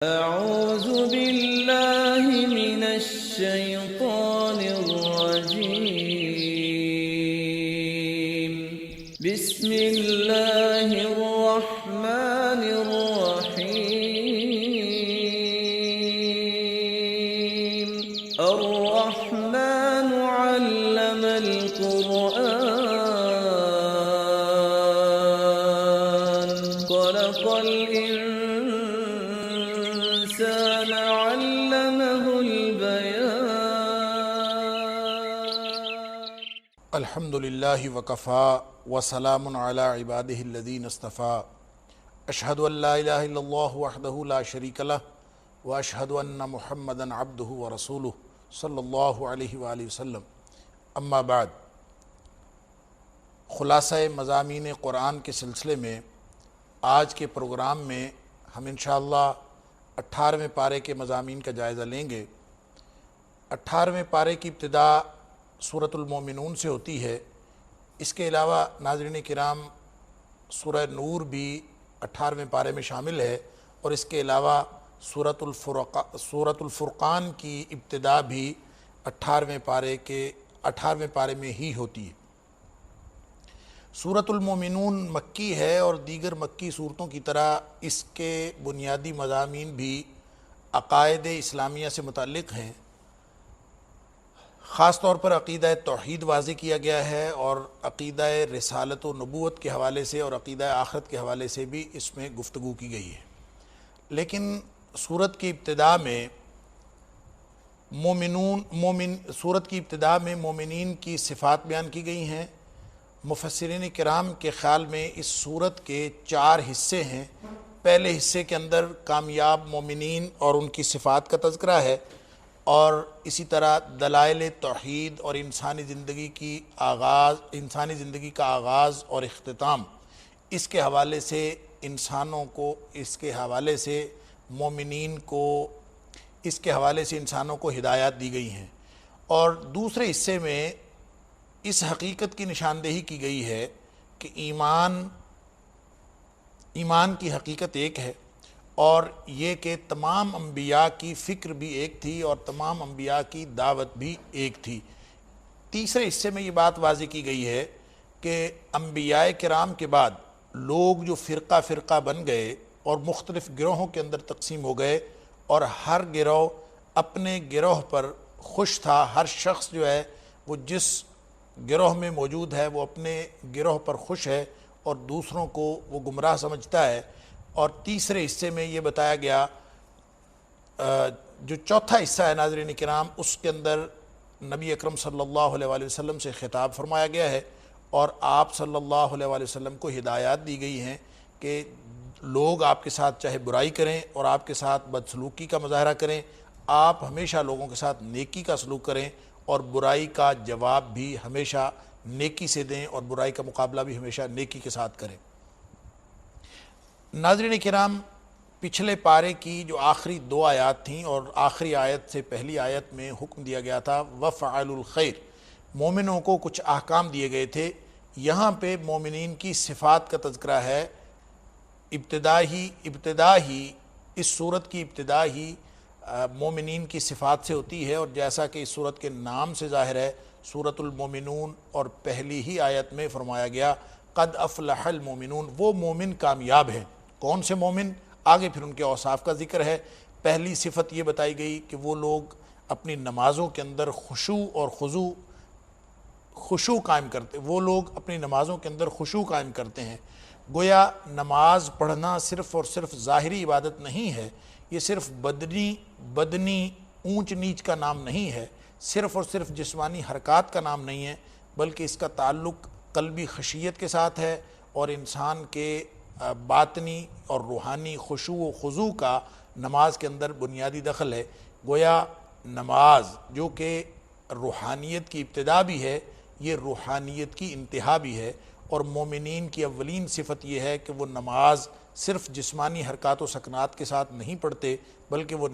أعوذ بالله من الشيطان الرجيم بسم الله الرحمن الرحيم الرحمن علم القرآن خلق الإنسان علمه البيان الحمد للہ وکفا وسلام علی عبادہ الذین اصطفیٰ اشہد ان لا الہ الا اللہ وحدہ لا شریک لہ واشہد ان محمدا عبدہ ورسولہ صلی اللہ علیہ وآلہ وسلم اما بعد خلاصہ مضامین قرآن کے سلسلے میں آج کے پروگرام میں ہم انشاءاللہ 18ویں پارے کے مضامین کا جائزہ لیں گے۔ 18ویں پارے کی ابتدا سورۃ المومنون سے ہوتی ہے۔ اس کے علاوہ ناظرین کرام سورہ نور بھی 18ویں پارے میں شامل ہے، اور اس کے علاوہ سورۃ الفرقان کی ابتدا بھی 18ویں پارے میں ہی ہوتی ہے۔ سورۃ المومنون مکی ہے، اور دیگر مکی صورتوں کی طرح اس کے بنیادی مضامین بھی عقائد اسلامیہ سے متعلق ہیں۔ خاص طور پر عقیدہ توحید واضح کیا گیا ہے، اور عقیدہ رسالت و نبوت کے حوالے سے اور عقیدہ آخرت کے حوالے سے بھی اس میں گفتگو کی گئی ہے۔ لیکن سورت کی ابتدا میں مومنین کی صفات بیان کی گئی ہیں۔ مفسرین کرام کے خیال میں اس سورت کے 4 حصے ہیں۔ پہلے حصے کے اندر کامیاب مومنین اور ان کی صفات کا تذکرہ ہے، اور اسی طرح دلائل توحید اور انسانی زندگی کا آغاز اور اختتام، اس کے حوالے سے انسانوں کو ہدایات دی گئی ہیں۔ اور دوسرے حصے میں اس حقیقت کی نشاندہی کی گئی ہے کہ ایمان کی حقیقت ایک ہے، اور یہ کہ تمام انبیاء کی فکر بھی ایک تھی اور تمام انبیاء کی دعوت بھی ایک تھی۔ تیسرے حصے میں یہ بات واضح کی گئی ہے کہ انبیاء کرام کے بعد لوگ جو فرقہ فرقہ بن گئے اور مختلف گروہوں کے اندر تقسیم ہو گئے، اور ہر گروہ اپنے گروہ پر خوش تھا۔ ہر شخص جو ہے وہ جس گروہ میں موجود ہے وہ اپنے گروہ پر خوش ہے اور دوسروں کو وہ گمراہ سمجھتا ہے۔ اور تیسرے حصے میں یہ بتایا گیا، جو چوتھا حصہ ہے ناظرین کرام، اس کے اندر نبی اکرم صلی اللہ علیہ وآلہ وسلم سے خطاب فرمایا گیا ہے، اور آپ صلی اللہ علیہ وآلہ وسلم کو ہدایات دی گئی ہیں کہ لوگ آپ کے ساتھ چاہے برائی کریں اور آپ کے ساتھ بدسلوکی کا مظاہرہ کریں، آپ ہمیشہ لوگوں کے ساتھ نیکی کا سلوک کریں، اور برائی کا جواب بھی ہمیشہ نیکی سے دیں، اور برائی کا مقابلہ بھی ہمیشہ نیکی کے ساتھ کریں۔ ناظرین کرام، پچھلے پارے کی جو آخری 2 آیات تھیں، اور آخری آیت سے پہلی آیت میں حکم دیا گیا تھا وَفْعَلُوا الْخَيْرِ، مومنوں کو کچھ احکام دیے گئے تھے۔ یہاں پہ مومنین کی صفات کا تذکرہ ہے۔ ابتدا ہی اس صورت کی ابتدا ہی مومنین کی صفات سے ہوتی ہے، اور جیسا کہ اس صورت کے نام سے ظاہر ہے، سورۃ المومنون، اور پہلی ہی آیت میں فرمایا گیا قد افلح المومنون، وہ مومن کامیاب ہیں۔ کون سے مومن؟ آگے پھر ان کے اوصاف کا ذکر ہے۔ پہلی صفت یہ بتائی گئی کہ وہ لوگ اپنی نمازوں کے اندر خشوع قائم کرتے، ہیں۔ گویا نماز پڑھنا صرف اور صرف ظاہری عبادت نہیں ہے، یہ صرف بدنی اونچ نیچ کا نام نہیں ہے، صرف اور صرف جسمانی حرکات کا نام نہیں ہے، بلکہ اس کا تعلق قلبی خشیت کے ساتھ ہے، اور انسان کے باطنی اور روحانی خشوع و خضوع کا نماز کے اندر بنیادی دخل ہے۔ گویا نماز جو کہ روحانیت کی ابتدا بھی ہے، یہ روحانیت کی انتہا بھی ہے، اور مومنین کی اولین صفت یہ ہے کہ وہ نماز صرف جسمانی حرکات و سکنات کے ساتھ نہیں پڑھتے، بلکہ وہ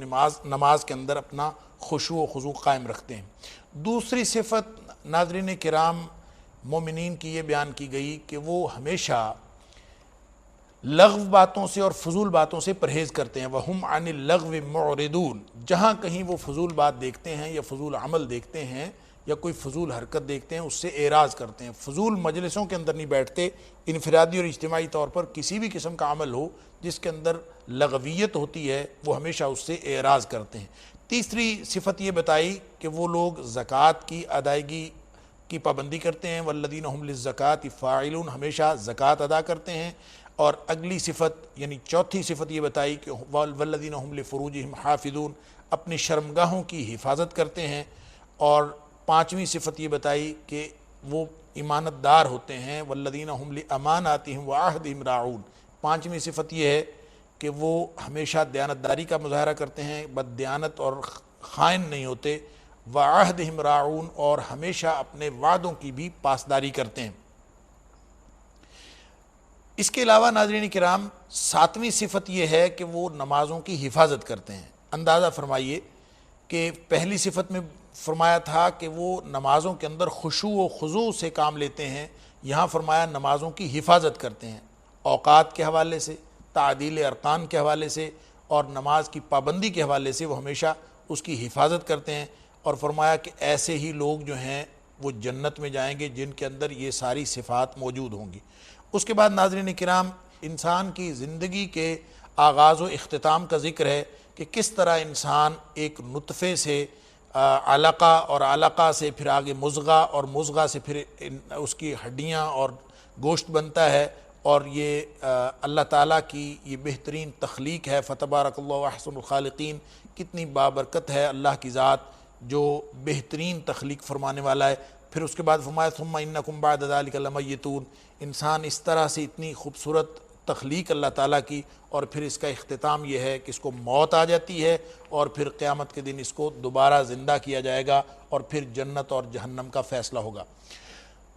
نماز کے اندر اپنا خشوع و خضوع قائم رکھتے ہیں۔ دوسری صفت ناظرین کرام مومنین کی یہ بیان کی گئی کہ وہ ہمیشہ لغو باتوں سے اور فضول باتوں سے پرہیز کرتے ہیں. وَهُمْ عَنِ اللَّغْوِ مُعْرِضُونَ. جہاں کہیں وہ فضول بات دیکھتے ہیں یا فضول عمل دیکھتے ہیں یا کوئی فضول حرکت دیکھتے ہیں اس سے اعراض کرتے ہیں. فضول مجلسوں کے اندر نہیں بیٹھتے. انفرادی اور اجتماعی طور پر کسی بھی قسم کا عمل ہو جس کے اندر لغویت ہوتی ہے وہ ہمیشہ اس سے اعراض کرتے ہیں. تیسری صفت یہ بتائی کہ وہ لوگ زکوٰۃ کی ادائیگی کی پابندی کرتے ہیں. والذین هم للزکاۃ فاعلون. ہمیشہ زکوٰۃ ادا کرتے ہیں. اور اگلی صفت یعنی چوتھی صفت یہ بتائی کہ والذین هم لفروجہم حافظون. اپنی شرمگاہوں کی حفاظت کرتے ہیں. اور پانچویں صفت یہ بتائی کہ وہ امانت دار ہوتے ہیں. والذین هم لاماناتہم وعہدہم راعون. پانچویں صفت یہ ہے کہ وہ ہمیشہ دیانتداری کا مظاہرہ کرتے ہیں، بد دیانت اور خائن نہیں ہوتے. وعہدہم راعون. اور ہمیشہ اپنے وعدوں کی بھی پاسداری کرتے ہیں. اس کے علاوہ ناظرین کرام ساتویں صفت یہ ہے کہ وہ نمازوں کی حفاظت کرتے ہیں. اندازہ فرمائیے کہ پہلی صفت میں فرمایا تھا کہ وہ نمازوں کے اندر خشوع و خضوع سے کام لیتے ہیں. یہاں فرمایا نمازوں کی حفاظت کرتے ہیں، اوقات کے حوالے سے، تعدیل ارکان کے حوالے سے اور نماز کی پابندی کے حوالے سے وہ ہمیشہ اس کی حفاظت کرتے ہیں. اور فرمایا کہ ایسے ہی لوگ جو ہیں وہ جنت میں جائیں گے جن کے اندر یہ ساری صفات موجود ہوں گی. اس کے بعد ناظرین کرام انسان کی زندگی کے آغاز و اختتام کا ذکر ہے کہ کس طرح انسان ایک نطفے سے علقہ اور علقہ سے پھر آگے مضغہ اور مضغہ سے پھر اس کی ہڈیاں اور گوشت بنتا ہے. اور یہ اللہ تعالیٰ کی یہ بہترین تخلیق ہے. فتبارک اللہ احسن الخالقین. کتنی بابرکت ہے اللہ کی ذات جو بہترین تخلیق فرمانے والا ہے. پھر اس کے بعد فرمایا ثم انکم بعد ذلک لمیتون. انسان اس طرح سے اتنی خوبصورت تخلیق اللہ تعالیٰ کی اور پھر اس کا اختتام یہ ہے کہ اس کو موت آ جاتی ہے اور پھر قیامت کے دن اس کو دوبارہ زندہ کیا جائے گا اور پھر جنت اور جہنم کا فیصلہ ہوگا.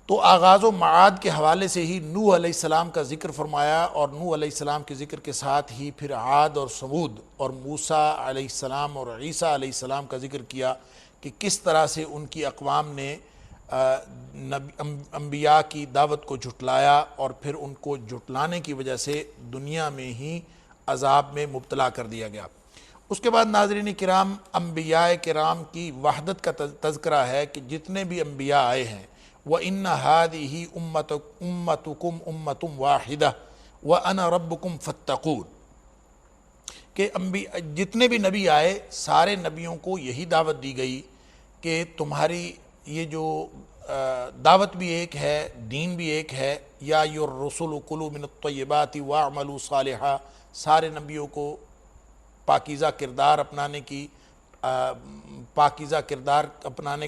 تو آغاز و معاد کے حوالے سے ہی نوح علیہ السلام کا ذکر فرمایا اور نوح علیہ السلام کے ذکر کے ساتھ ہی پھر عاد اور ثمود اور موسیٰ علیہ السلام اور عیسیٰ علیہ السلام کا ذکر کیا کہ کس طرح سے ان کی اقوام نے انبیاء کی دعوت کو جھٹلایا اور پھر ان کو جھٹلانے کی وجہ سے دنیا میں ہی عذاب میں مبتلا کر دیا گیا. اس کے بعد ناظرین کرام انبیاء کرام کی وحدت کا تذکرہ ہے کہ جتنے بھی انبیاء آئے ہیں وَإِنَّ هَذِهِ أُمَّتُكُمْ أُمَّةٌ وَاحِدَةٌ وَأَنَا رَبُّكُمْ فَاتَّقُونَ. کہ جتنے بھی نبی آئے سارے نبیوں کو یہی دعوت دی گئی کہ تمہاری یہ جو دعوت بھی ایک ہے، دین بھی ایک ہے. یا ایھا الرسل کلوا من الطیبات واعملوا صالحا. سارے نبیوں کو پاکیزہ کردار اپنانے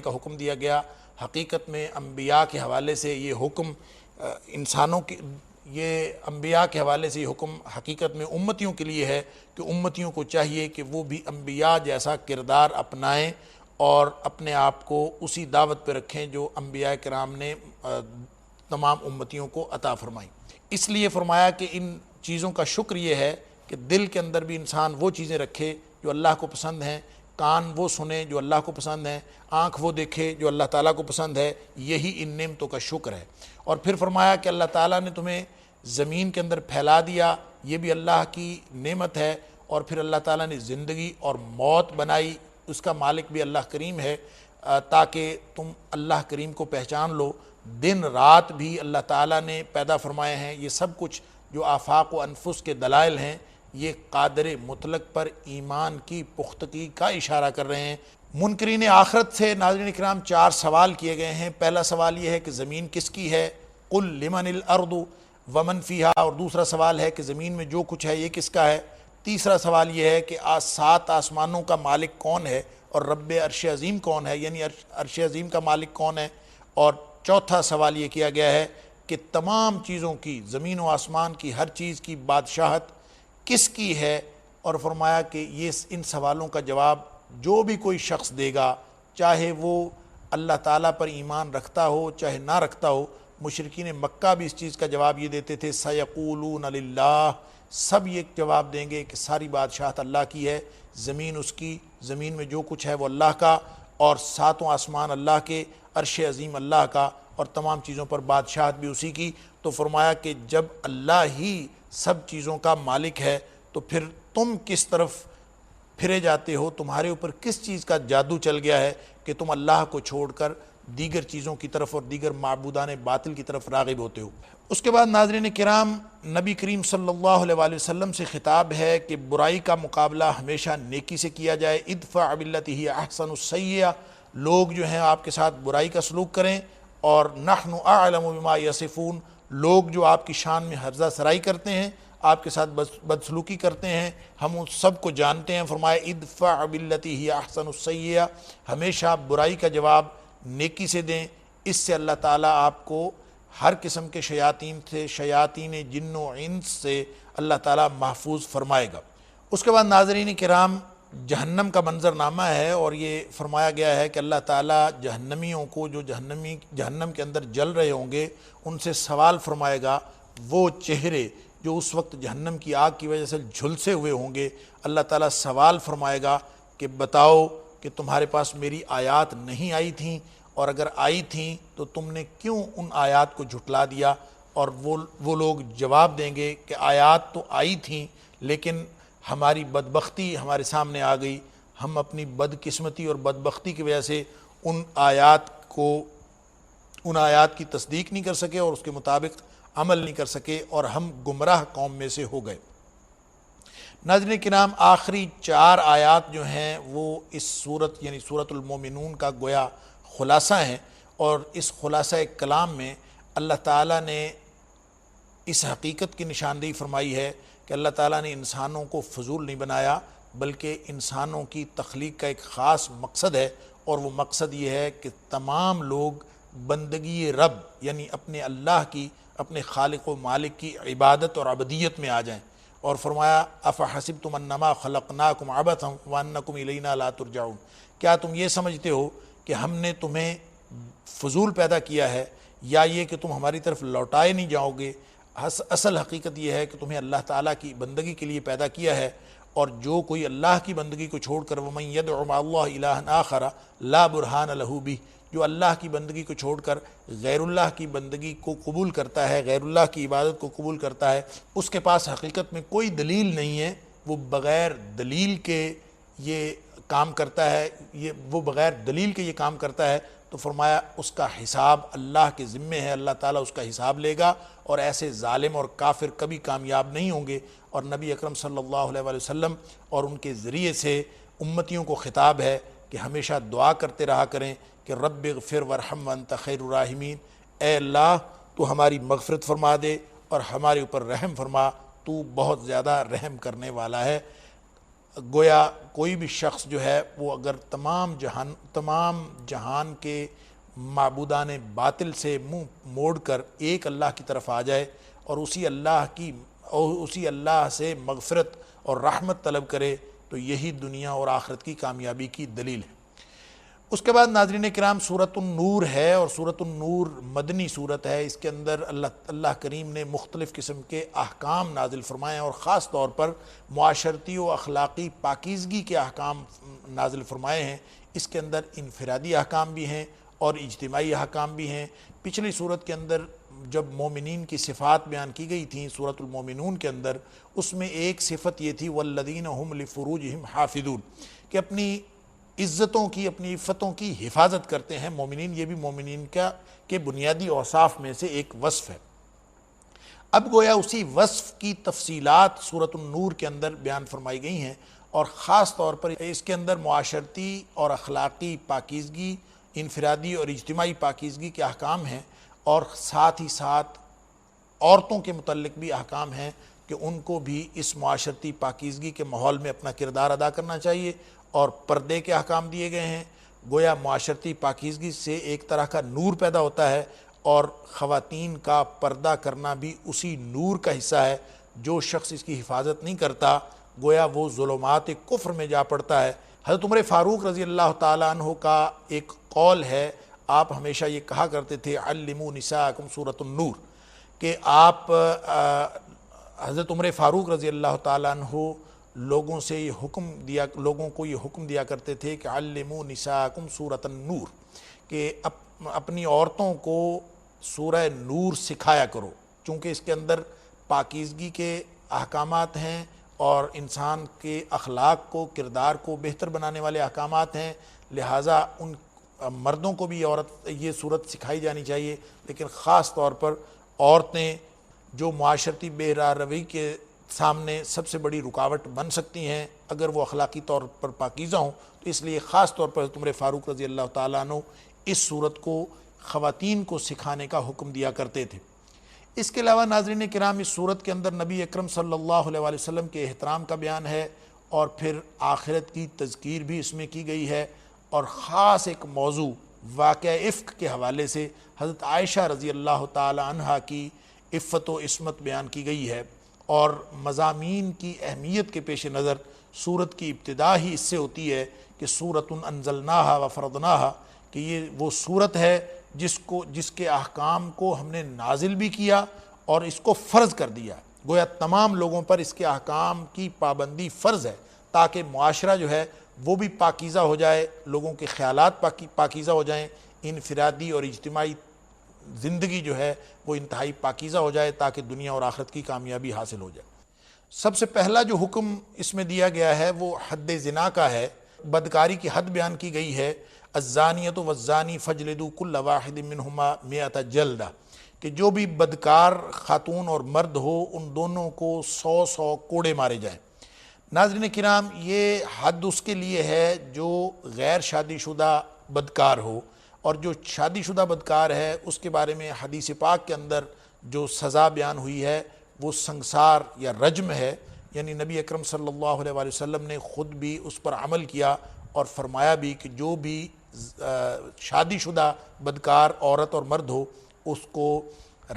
کا حکم دیا گیا. حقیقت میں انبیاء کے حوالے سے یہ حکم انبیاء کے حوالے سے یہ حکم حقیقت میں امتیوں کے لیے ہے کہ امتیوں کو چاہیے کہ وہ بھی انبیاء جیسا کردار اپنائیں اور اپنے آپ کو اسی دعوت پہ رکھیں جو انبیاء کرام نے تمام امتیوں کو عطا فرمائی. اس لیے فرمایا کہ ان چیزوں کا شکر یہ ہے کہ دل کے اندر بھی انسان وہ چیزیں رکھے جو اللہ کو پسند ہیں، کان وہ سنے جو اللہ کو پسند ہیں، آنکھ وہ دیکھے جو اللہ تعالیٰ کو پسند ہے. یہی ان نعمتوں کا شکر ہے. اور پھر فرمایا کہ اللہ تعالیٰ نے تمہیں زمین کے اندر پھیلا دیا، یہ بھی اللہ کی نعمت ہے. اور پھر اللہ تعالیٰ نے زندگی اور موت بنائی، اس کا مالک بھی اللہ کریم ہے تاکہ تم اللہ کریم کو پہچان لو. دن رات بھی اللہ تعالیٰ نے پیدا فرمائے ہیں. یہ سب کچھ جو آفاق و انفس کے دلائل ہیں یہ قادر مطلق پر ایمان کی پختگی کا اشارہ کر رہے ہیں. منکرین آخرت سے ناظرین کرام 4 سوال کیے گئے ہیں. پہلا سوال یہ ہے کہ زمین کس کی ہے؟ قل لمن الارض ومن فیہا. اور دوسرا سوال ہے کہ زمین میں جو کچھ ہے یہ کس کا ہے؟ تیسرا سوال یہ ہے کہ 7 آسمانوں کا مالک کون ہے اور رب عرش عظیم کون ہے، یعنی عرش عظیم کا مالک کون ہے؟ اور چوتھا سوال یہ کیا گیا ہے کہ تمام چیزوں کی، زمین و آسمان کی ہر چیز کی بادشاہت کس کی ہے؟ اور فرمایا کہ یہ ان سوالوں کا جواب جو بھی کوئی شخص دے گا، چاہے وہ اللہ تعالیٰ پر ایمان رکھتا ہو چاہے نہ رکھتا ہو. مشرکین مکہ بھی اس چیز کا جواب یہ دیتے تھے سیقولون للہ. سب یہ جواب دیں گے کہ ساری بادشاہت اللہ کی ہے، زمین اس کی، زمین میں جو کچھ ہے وہ اللہ کا، اور 7 آسمان اللہ کے، عرش عظیم اللہ کا، اور تمام چیزوں پر بادشاہت بھی اسی کی. تو فرمایا کہ جب اللہ ہی سب چیزوں کا مالک ہے، تو پھر تم کس طرف پھرے جاتے ہو؟ تمہارے اوپر کس چیز کا جادو چل گیا ہے کہ تم اللہ کو چھوڑ کر دیگر چیزوں کی طرف اور دیگر معبودان باطل کی طرف راغب ہوتے ہو؟ اس کے بعد ناظرین کرام، نبی کریم صلی اللہ علیہ وآلہ وسلم سے خطاب ہے کہ برائی کا مقابلہ ہمیشہ نیکی سے کیا جائے۔ ادفع باللتی ہی احسن السیئہ، لوگ جو ہیں آپ کے ساتھ برائی کا سلوک کریں، اور نحن اعلم بما یصفون، لوگ جو آپ کی شان میں ہرزہ سرائی کرتے ہیں، آپ کے ساتھ بدسلوکی کرتے ہیں، ہم ان سب کو جانتے ہیں۔ فرمایا ادفع باللتی ہی احسن السیئہ، ہمیشہ برائی کا جواب نیکی سے دیں، اس سے اللہ تعالیٰ آپ کو ہر قسم کے شیاطین سے، شیاطین جن و انس سے اللہ تعالیٰ محفوظ فرمائے گا۔ اس کے بعد ناظرین کرام، جہنم کا منظرنامہ ہے، اور یہ فرمایا گیا ہے کہ اللہ تعالیٰ جہنمیوں کو، جو جہنم کے اندر جل رہے ہوں گے، ان سے سوال فرمائے گا۔ وہ چہرے جو اس وقت جہنم کی آگ کی وجہ سے جھلسے ہوئے ہوں گے، اللہ تعالیٰ سوال فرمائے گا کہ بتاؤ کہ تمہارے پاس میری آیات نہیں آئی تھیں، اور اگر آئی تھیں تو تم نے کیوں ان آیات کو جھٹلا دیا؟ اور وہ لوگ جواب دیں گے کہ آیات تو آئی تھیں، لیکن ہماری بدبختی ہمارے سامنے آ گئی، ہم اپنی بدقسمتی اور بدبختی کی وجہ سے ان آیات کی تصدیق نہیں کر سکے اور اس کے مطابق عمل نہیں کر سکے، اور ہم گمراہ قوم میں سے ہو گئے۔ ناظرین کرام، آخری 4 آیات جو ہیں وہ اس سورت یعنی سورۃ المومنون کا گویا خلاصہ ہیں، اور اس خلاصہ کلام میں اللہ تعالیٰ نے اس حقیقت کی نشاندہی فرمائی ہے کہ اللہ تعالیٰ نے انسانوں کو فضول نہیں بنایا، بلکہ انسانوں کی تخلیق کا ایک خاص مقصد ہے، اور وہ مقصد یہ ہے کہ تمام لوگ بندگی رب یعنی اپنے اللہ کی، اپنے خالق و مالک کی عبادت اور عبودیت میں آ جائیں۔ اور فرمایا افحسبتم انما خلقناکم عبثا وانکم الینا لا ترجعون، کیا تم یہ سمجھتے ہو کہ ہم نے تمہیں فضول پیدا کیا ہے، یا یہ کہ تم ہماری طرف لوٹائے نہیں جاؤ گے؟ اصل حقیقت یہ ہے کہ تمہیں اللہ تعالیٰ کی بندگی کے لیے پیدا کیا ہے، اور جو کوئی اللہ کی بندگی کو چھوڑ کر وَمَن يَدْعُ مَعَ اللَّهِ إِلَٰهًا آخَرَ لَا بُرْهَانَ لَهُ بِهِ، جو اللہ کی بندگی کو چھوڑ کر غیر اللہ کی بندگی کو قبول کرتا ہے، غیر اللہ کی عبادت کو قبول کرتا ہے، اس کے پاس حقیقت میں کوئی دلیل نہیں ہے، وہ بغیر دلیل کے یہ کام کرتا ہے، وہ بغیر دلیل کے یہ کام کرتا ہے۔ تو فرمایا اس کا حساب اللہ کے ذمے ہے، اللہ تعالیٰ اس کا حساب لے گا، اور ایسے ظالم اور کافر کبھی کامیاب نہیں ہوں گے۔ اور نبی اکرم صلی اللہ علیہ وآلہ وسلم اور ان کے ذریعے سے امتیوں کو خطاب ہے کہ ہمیشہ دعا کرتے رہا کریں کہ رب اغفر ورحم وانت خیر الراحمین، اے اللہ تو ہماری مغفرت فرما دے اور ہمارے اوپر رحم فرما، تو بہت زیادہ رحم کرنے والا ہے۔ گویا کوئی بھی شخص جو ہے وہ اگر تمام جہان کے معبودان باطل سے منہ موڑ کر ایک اللہ کی طرف آ جائے، اور اسی اللہ سے مغفرت اور رحمت طلب کرے، تو یہی دنیا اور آخرت کی کامیابی کی دلیل ہے۔ اس کے بعد ناظرین کرام، سورۃ النور ہے، اور سورۃ النور مدنی سورت ہے۔ اس کے اندر اللہ کریم نے مختلف قسم کے احکام نازل فرمائے ہیں، اور خاص طور پر معاشرتی و اخلاقی پاکیزگی کے احکام نازل فرمائے ہیں۔ اس کے اندر انفرادی احکام بھی ہیں اور اجتماعی احکام بھی ہیں۔ پچھلی سورت کے اندر جب مومنین کی صفات بیان کی گئی تھیں سورۃ المومنون کے اندر، اس میں ایک صفت یہ تھی والذین هم لفروجہم حافظون، کہ اپنی عزتوں کی، اپنی عفتوں کی حفاظت کرتے ہیں مومنین۔ یہ بھی مومنین کے بنیادی اوصاف میں سے ایک وصف ہے۔ اب گویا اسی وصف کی تفصیلات سورۃ النور کے اندر بیان فرمائی گئی ہیں، اور خاص طور پر اس کے اندر معاشرتی اور اخلاقی پاکیزگی، انفرادی اور اجتماعی پاکیزگی کے احکام ہیں، اور ساتھ ہی ساتھ عورتوں کے متعلق بھی احکام ہیں کہ ان کو بھی اس معاشرتی پاکیزگی کے ماحول میں اپنا کردار ادا کرنا چاہیے، اور پردے کے احکام دیے گئے ہیں۔ گویا معاشرتی پاکیزگی سے ایک طرح کا نور پیدا ہوتا ہے، اور خواتین کا پردہ کرنا بھی اسی نور کا حصہ ہے۔ جو شخص اس کی حفاظت نہیں کرتا گویا وہ ظلمات کفر میں جا پڑتا ہے۔ حضرت عمر فاروق رضی اللہ تعالیٰ عنہ کا ایک قول ہے، آپ ہمیشہ یہ کہا کرتے تھے علموا نساءکم سورۃ النور، کہ آپ حضرت عمر فاروق رضی اللہ تعالیٰ عنہ لوگوں کو یہ حکم دیا کرتے تھے کہ علموا نساءکم سورۃ النور، کہ اپنی عورتوں کو سورہ نور سکھایا کرو، چونکہ اس کے اندر پاکیزگی کے احکامات ہیں اور انسان کے اخلاق کو، کردار کو بہتر بنانے والے احکامات ہیں، لہٰذا ان مردوں کو بھی یہ صورت سکھائی جانی چاہیے، لیکن خاص طور پر عورتیں جو معاشرتی بہرہ روی کے سامنے سب سے بڑی رکاوٹ بن سکتی ہیں اگر وہ اخلاقی طور پر پاکیزہ ہوں، تو اس لیے خاص طور پر عمر فاروق رضی اللہ تعالیٰ عنہ اس صورت کو خواتین کو سکھانے کا حکم دیا کرتے تھے۔ اس کے علاوہ ناظرین کرام، اس صورت کے اندر نبی اکرم صلی اللہ علیہ وآلہ وسلم کے احترام کا بیان ہے اور پھر آخرت کی تذکیر بھی اس میں کی گئی ہے، اور خاص ایک موضوع واقعہ افک کے حوالے سے حضرت عائشہ رضی اللہ تعالی عنہا کی عفت و عصمت بیان کی گئی ہے، اور مضامین کی اہمیت کے پیش نظر سورت کی ابتدا ہی اس سے ہوتی ہے کہ سورۃ انزلناہا و فرضناہا، کہ یہ وہ سورت ہے جس کے احکام کو ہم نے نازل بھی کیا اور اس کو فرض کر دیا، گویا تمام لوگوں پر اس کے احکام کی پابندی فرض ہے، تاکہ معاشرہ جو ہے وہ بھی پاکیزہ ہو جائے، لوگوں کے خیالات پاکیزہ ہو جائیں، انفرادی اور اجتماعی زندگی جو ہے وہ انتہائی پاکیزہ ہو جائے، تاکہ دنیا اور آخرت کی کامیابی حاصل ہو جائے۔ سب سے پہلا جو حکم اس میں دیا گیا ہے وہ حد زنا کا ہے، بدکاری کی حد بیان کی گئی ہے، الزانیۃ والزانی فاجلدوا کل واحد منہما 100 جلدہ، کہ جو بھی بدکار خاتون اور مرد ہو ان دونوں کو 100 کوڑے مارے جائیں۔ ناظرین کرام، یہ حد اس کے لیے ہے جو غیر شادی شدہ بدکار ہو، اور جو شادی شدہ بدکار ہے اس کے بارے میں حدیث پاک کے اندر جو سزا بیان ہوئی ہے وہ سنگسار یا رجم ہے، یعنی نبی اکرم صلی اللہ علیہ وآلہ وسلم نے خود بھی اس پر عمل کیا اور فرمایا بھی کہ جو بھی شادی شدہ بدکار عورت اور مرد ہو اس کو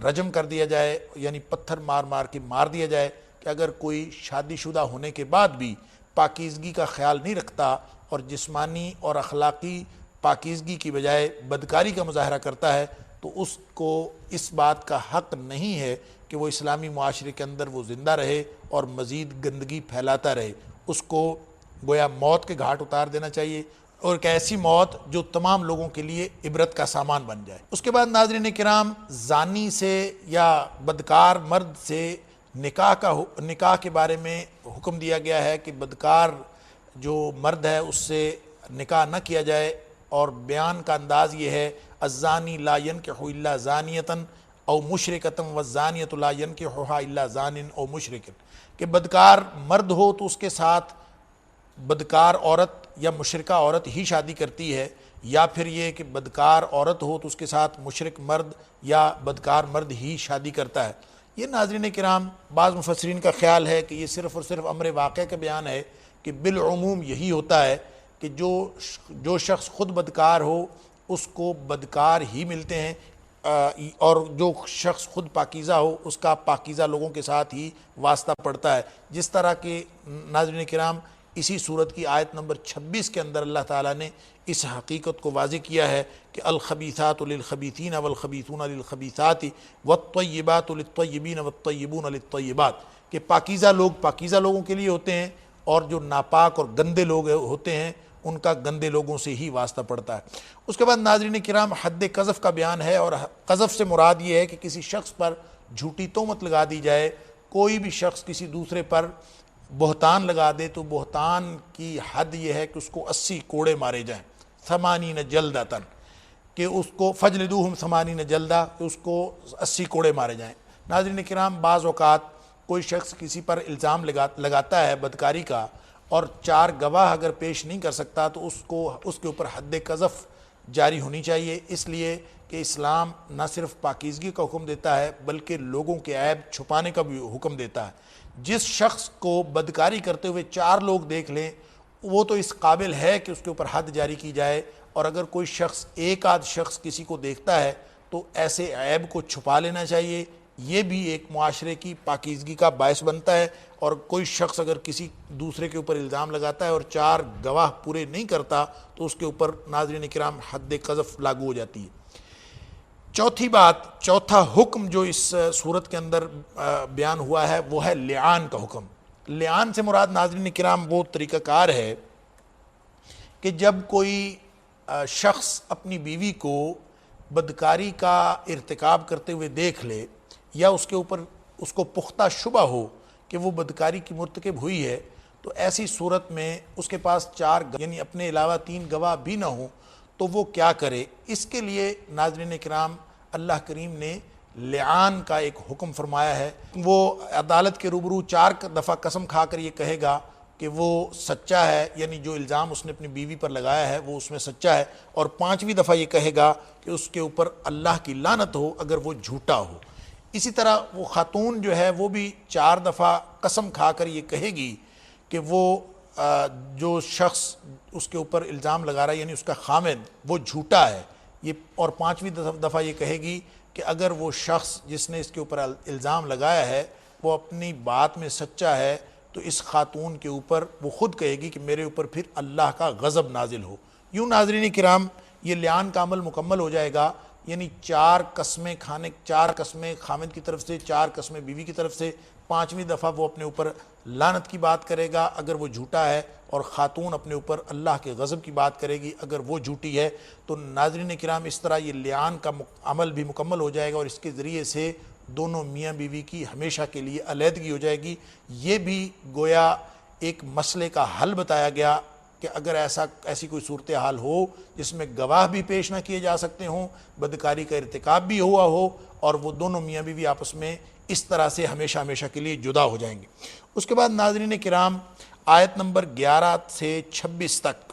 رجم کر دیا جائے، یعنی پتھر مار مار کے مار دیا جائے، کہ اگر کوئی شادی شدہ ہونے کے بعد بھی پاکیزگی کا خیال نہیں رکھتا اور جسمانی اور اخلاقی پاکیزگی کی بجائے بدکاری کا مظاہرہ کرتا ہے تو اس کو اس بات کا حق نہیں ہے کہ وہ اسلامی معاشرے کے اندر وہ زندہ رہے اور مزید گندگی پھیلاتا رہے، اس کو گویا موت کے گھاٹ اتار دینا چاہیے، اور ایک ایسی موت جو تمام لوگوں کے لیے عبرت کا سامان بن جائے۔ اس کے بعد ناظرین کرام، زانی سے یا بدکار مرد سے نکاح کے بارے میں حکم دیا گیا ہے کہ بدکار جو مرد ہے اس سے نکاح نہ کیا جائے، اور بیان کا انداز یہ ہے الزانی لا ينکح الا زانیۃ او مشرکۃ والزانیۃ لا ينکحها الا زان او مشرک، کہ بدکار مرد ہو تو اس کے ساتھ بدکار عورت یا مشرکہ عورت ہی شادی کرتی ہے، یا پھر یہ کہ بدکار عورت ہو تو اس کے ساتھ مشرک مرد یا بدکار مرد ہی شادی کرتا ہے۔ یہ ناظرین کرام، بعض مفسرین کا خیال ہے کہ یہ صرف اور صرف امر واقع کا بیان ہے، کہ بالعموم یہی ہوتا ہے کہ جو شخص خود بدکار ہو اس کو بدکار ہی ملتے ہیں، اور جو شخص خود پاکیزہ ہو اس کا پاکیزہ لوگوں کے ساتھ ہی واسطہ پڑتا ہے، جس طرح کہ ناظرین کرام اسی صورت کی آیت نمبر 26 کے اندر اللہ تعالیٰ نے اس حقیقت کو واضح کیا ہے کہ الخبیثات للخبیثین والخبیثون للخبیثات والطیبات للطیبین والطیبون للطیبات، کہ پاکیزہ لوگ پاکیزہ لوگوں کے لیے ہوتے ہیں، اور جو ناپاک اور گندے لوگ ہوتے ہیں ان کا گندے لوگوں سے ہی واسطہ پڑتا ہے۔ اس کے بعد ناظرین کرام، حد قذف کا بیان ہے، اور قذف سے مراد یہ ہے کہ کسی شخص پر جھوٹی تہمت لگا دی جائے، کوئی بھی شخص کسی دوسرے پر بہتان لگا دے تو بہتان کی حد یہ ہے کہ اس کو 80 کوڑے مارے جائیں، 80 جلدۃ، کہ اس کو فجلدوہم 80 جلدہ، کہ اس کو 80 کوڑے مارے جائیں۔ ناظرین کرام، بعض اوقات کوئی شخص کسی پر الزام لگاتا ہے بدکاری کا، اور 4 گواہ اگر پیش نہیں کر سکتا تو اس کے اوپر حد قذف جاری ہونی چاہیے، اس لیے کہ اسلام نہ صرف پاکیزگی کا حکم دیتا ہے بلکہ لوگوں کے عیب چھپانے کا بھی حکم دیتا ہے۔ جس شخص کو بدکاری کرتے ہوئے 4 لوگ دیکھ لیں وہ تو اس قابل ہے کہ اس کے اوپر حد جاری کی جائے، اور اگر کوئی شخص ایک آدھ شخص کسی کو دیکھتا ہے تو ایسے عیب کو چھپا لینا چاہیے، یہ بھی ایک معاشرے کی پاکیزگی کا باعث بنتا ہے۔ اور کوئی شخص اگر کسی دوسرے کے اوپر الزام لگاتا ہے اور 4 گواہ پورے نہیں کرتا تو اس کے اوپر ناظرین کرام حد قذف لاگو ہو جاتی ہے۔ چوتھا حکم جو اس صورت کے اندر بیان ہوا ہے وہ ہے لعان کا حکم۔ لعان سے مراد ناظرین کرام وہ طریقہ کار ہے کہ جب کوئی شخص اپنی بیوی کو بدکاری کا ارتکاب کرتے ہوئے دیکھ لے، یا اس کے اوپر اس کو پختہ شبہ ہو کہ وہ بدکاری کی مرتکب ہوئی ہے، تو ایسی صورت میں اس کے پاس یعنی اپنے علاوہ 3 گواہ بھی نہ ہوں تو وہ کیا کرے؟ اس کے لیے ناظرین کرام اللہ کریم نے لعان کا ایک حکم فرمایا ہے۔ وہ عدالت کے روبرو 4 دفعہ قسم کھا کر یہ کہے گا کہ وہ سچا ہے، یعنی جو الزام اس نے اپنی بیوی پر لگایا ہے وہ اس میں سچا ہے، اور 5ویں دفعہ یہ کہے گا کہ اس کے اوپر اللہ کی لعنت ہو اگر وہ جھوٹا ہو۔ اسی طرح وہ خاتون جو ہے وہ بھی 4 دفعہ قسم کھا کر یہ کہے گی کہ وہ جو شخص اس کے اوپر الزام لگا رہا ہے یعنی اس کا خامد وہ جھوٹا ہے، یہ، اور 5ویں دفعہ یہ کہے گی کہ اگر وہ شخص جس نے اس کے اوپر الزام لگایا ہے وہ اپنی بات میں سچا ہے تو اس خاتون کے اوپر وہ خود کہے گی کہ میرے اوپر پھر اللہ کا غضب نازل ہو۔ یوں ناظرین کرام یہ لعان کا عمل مکمل ہو جائے گا، یعنی 4 قسمیں خامد کی طرف سے، 4 قسمیں بیوی کی طرف سے، 5ویں دفعہ وہ اپنے اوپر لعنت کی بات کرے گا اگر وہ جھوٹا ہے، اور خاتون اپنے اوپر اللہ کے غضب کی بات کرے گی اگر وہ جھوٹی ہے۔ تو ناظرین کرام اس طرح یہ لعان کا عمل بھی مکمل ہو جائے گا، اور اس کے ذریعے سے دونوں میاں بیوی کی ہمیشہ کے لیے علیحدگی ہو جائے گی۔ یہ بھی گویا ایک مسئلے کا حل بتایا گیا کہ اگر ایسی کوئی صورتحال ہو جس میں گواہ بھی پیش نہ کیے جا سکتے ہوں، بدکاری کا ارتکاب بھی ہوا ہو، اور وہ دونوں میاں بیوی آپس میں اس طرح سے ہمیشہ کے لیے جدا ہو جائیں گے۔ اس کے بعد ناظرین کرام آیت نمبر 11 سے 26 تک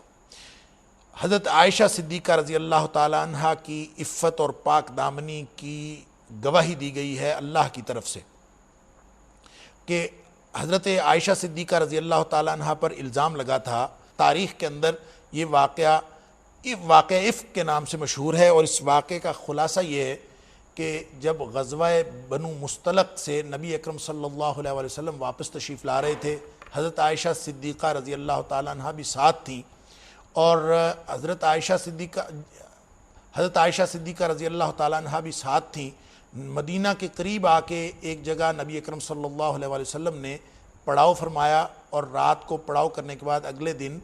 حضرت عائشہ صدیقہ رضی اللہ تعالی عنہ کی عفت اور پاک دامنی کی گواہی دی گئی ہے اللہ کی طرف سے کہ حضرت عائشہ صدیقہ رضی اللہ تعالی عنہ پر الزام لگا تھا۔ تاریخ کے اندر یہ واقعہ عفق کے نام سے مشہور ہے، اور اس واقعے کا خلاصہ یہ ہے کہ جب غزوہ بنو مستلق سے نبی اکرم صلی اللہ علیہ وسلم واپس تشریف لا رہے تھے، حضرت عائشہ صدیقہ رضی اللہ تعالی عنہ بھی ساتھ تھیں، اور حضرت عائشہ صدیقہ رضی اللہ تعالی عنہ بھی ساتھ تھیں۔ مدینہ کے قریب آ کے ایک جگہ نبی اکرم صلی اللہ علیہ وسلم نے پڑاؤ فرمایا، اور رات کو پڑاؤ کرنے کے بعد اگلے دن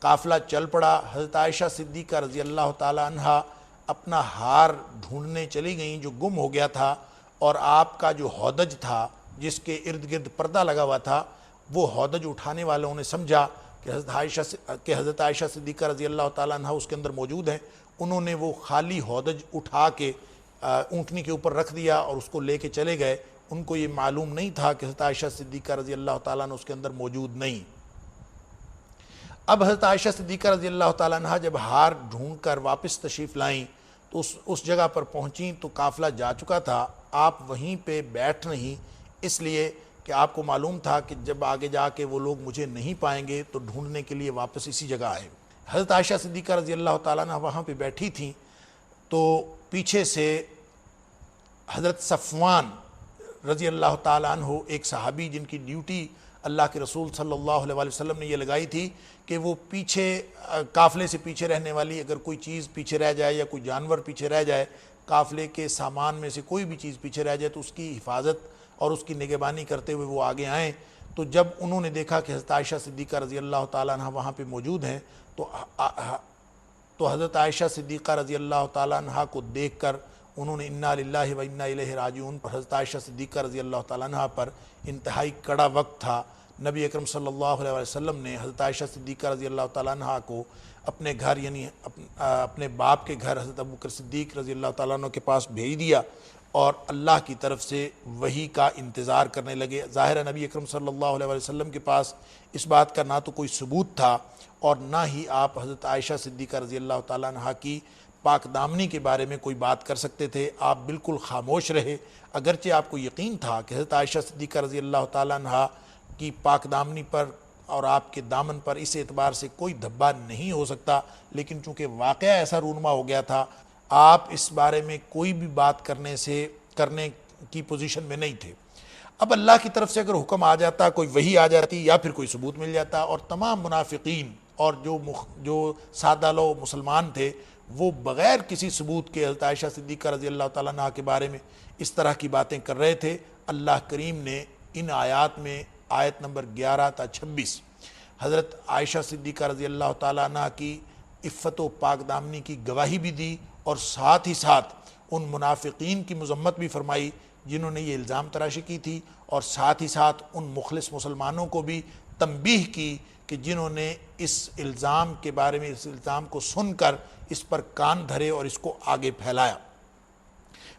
قافلہ چل پڑا۔ حضرت عائشہ صدیقہ رضی اللہ تعالی عنہ اپنا ہار ڈھونڈنے چلی گئیں جو گم ہو گیا تھا، اور آپ کا جو ہودج تھا جس کے ارد گرد پردہ لگا ہوا تھا، وہ ہودج اٹھانے والوں نے سمجھا کہ حضرت عائشہ صدیقہ رضی اللہ تعالیٰ عنہ اس کے اندر موجود ہیں۔ انہوں نے وہ خالی ہودج اٹھا کے اونٹنی کے اوپر رکھ دیا اور اس کو لے کے چلے گئے۔ ان کو یہ معلوم نہیں تھا کہ حضرت عائشہ صدیقہ رضی اللہ تعالیٰ عنہ اس کے اندر موجود نہیں۔ اب حضرت عائشہ صدیقہ رضی اللہ تعالیٰ عنہ جب ہار ڈھونڈ کر واپس تشریف لائیں تو اس جگہ پر پہنچیں تو قافلہ جا چکا تھا۔ آپ وہیں پہ بیٹھ رہیں، اس لیے کہ آپ کو معلوم تھا کہ جب آگے جا کے وہ لوگ مجھے نہیں پائیں گے تو ڈھونڈنے کے لیے واپس اسی جگہ آئے۔ حضرت عائشہ صدیقہ رضی اللہ تعالیٰ عنہ وہاں پہ بیٹھی تھیں تو پیچھے سے حضرت صفوان رضی اللہ تعالیٰ عنہ، ایک صحابی جن کی ڈیوٹی اللہ کے رسول صلی اللہ علیہ وسلم نے یہ لگائی تھی کہ وہ پیچھے قافلے سے پیچھے رہنے والی اگر کوئی چیز پیچھے رہ جائے یا کوئی جانور پیچھے رہ جائے، قافلے کے سامان میں سے کوئی بھی چیز پیچھے رہ جائے تو اس کی حفاظت اور اس کی نگہبانی کرتے ہوئے وہ آگے آئیں۔ تو جب انہوں نے دیکھا کہ حضرت عائشہ صدیقہ رضی اللہ تعالیٰ عنہ وہاں پہ موجود ہیں تو حضرت عائشہ صدیقہ رضی اللہ تعالیٰ عنہ کو دیکھ کر انہوں نے انا للہ و انا الیہ راجعون پر حضرت عائشہ صدیقہ رضی اللہ تعالیٰ عنہ پر انتہائی کڑا وقت تھا۔ نبی اکرم صلی اللہ علیہ وسلم نے حضرت عائشہ صدیقہ رضی اللہ تعالیٰ عنہ کو اپنے گھر یعنی اپنے باپ کے گھر حضرت ابوبکر صدیق رضی اللہ تعالیٰ عنہ کے پاس بھیج دیا اور اللہ کی طرف سے وحی کا انتظار کرنے لگے۔ ظاہر نبی اکرم صلی اللہ علیہ وسلم کے پاس اس بات کا نہ تو کوئی ثبوت تھا اور نہ ہی آپ حضرت عائشہ صدیقہ رضی اللہ تعالیٰ عنہ کی پاک دامنی کے بارے میں کوئی بات کر سکتے تھے۔ آپ بالکل خاموش رہے، اگرچہ آپ کو یقین تھا کہ حضرت عائشہ صدیقہ رضی اللہ تعالیٰ عنہ کی پاک دامنی پر اور آپ کے دامن پر اس اعتبار سے کوئی دھبا نہیں ہو سکتا، لیکن چونکہ واقعہ ایسا رونما ہو گیا تھا، آپ اس بارے میں کوئی بھی بات کرنے کی پوزیشن میں نہیں تھے۔ اب اللہ کی طرف سے اگر حکم آ جاتا، کوئی وحی آ جاتی یا پھر کوئی ثبوت مل جاتا اور تمام منافقین اور جو سادہ لو مسلمان تھے وہ بغیر کسی ثبوت کے حضرت عائشہ صدیقہ رضی اللہ تعالیٰ عنہ کے بارے میں اس طرح کی باتیں کر رہے تھے، اللہ کریم نے ان آیات میں آیت نمبر 11 تا 26 حضرت عائشہ صدیقہ رضی اللہ تعالیٰ عنہ کی عفت و پاک دامنی کی گواہی بھی دی اور ساتھ ہی ساتھ ان منافقین کی مذمت بھی فرمائی جنہوں نے یہ الزام تراشی کی تھی، اور ساتھ ہی ساتھ ان مخلص مسلمانوں کو بھی تنبیہ کی کہ جنہوں نے اس الزام کے بارے میں، اس الزام کو سن کر اس پر کان دھرے اور اس کو آگے پھیلایا۔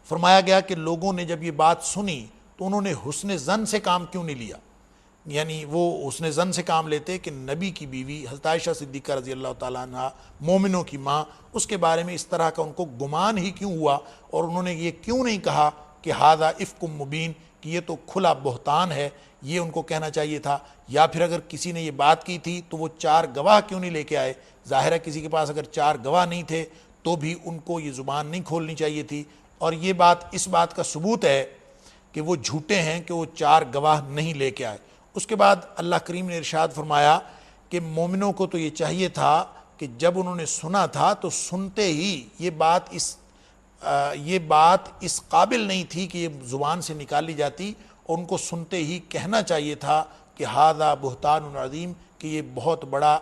فرمایا گیا کہ لوگوں نے جب یہ بات سنی تو انہوں نے حسن ظن سے کام کیوں نہیں لیا، یعنی وہ حسن ظن سے کام لیتے کہ نبی کی بیوی حضرت عائشہ صدیقہ رضی اللہ تعالیٰ عنہ، مومنوں کی ماں، اس کے بارے میں اس طرح کا ان کو گمان ہی کیوں ہوا، اور انہوں نے یہ کیوں نہیں کہا کہ ھذا افک مبین، کہ یہ تو کھلا بہتان ہے، یہ ان کو کہنا چاہیے تھا۔ یا پھر اگر کسی نے یہ بات کی تھی تو وہ 4 گواہ کیوں نہیں لے کے آئے؟ ظاہر ہے کسی کے پاس اگر 4 گواہ نہیں تھے تو بھی ان کو یہ زبان نہیں کھولنی چاہیے تھی، اور یہ بات اس بات کا ثبوت ہے کہ وہ جھوٹے ہیں کہ وہ 4 گواہ نہیں لے کے آئے۔ اس کے بعد اللہ کریم نے ارشاد فرمایا کہ مومنوں کو تو یہ چاہیے تھا کہ جب انہوں نے سنا تھا تو سنتے ہی یہ بات اس قابل نہیں تھی کہ یہ زبان سے نکالی جاتی، اور ان کو سنتے ہی کہنا چاہیے تھا کہ ھذا بہتان عظیم، کہ یہ بہت بڑا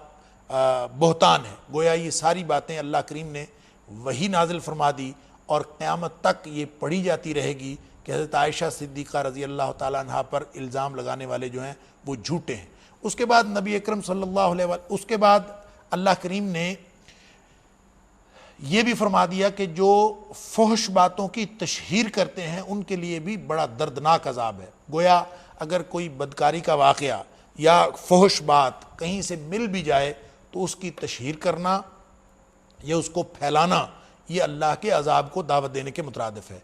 بہتان ہے۔ گویا یہ ساری باتیں اللہ کریم نے وہی نازل فرما دی، اور قیامت تک یہ پڑھی جاتی رہے گی کہ حضرت عائشہ صدیقہ رضی اللہ تعالیٰ عنہ پر الزام لگانے والے جو ہیں وہ جھوٹے ہیں۔ اس کے بعد نبی اکرم صلی اللہ علیہ وسلم، اس کے بعد اللہ کریم نے یہ بھی فرما دیا کہ جو فحش باتوں کی تشہیر کرتے ہیں ان کے لیے بھی بڑا دردناک عذاب ہے۔ گویا اگر کوئی بدکاری کا واقعہ یا فحش بات کہیں سے مل بھی جائے تو اس کی تشہیر کرنا یا اس کو پھیلانا یہ اللہ کے عذاب کو دعوت دینے کے مترادف ہے۔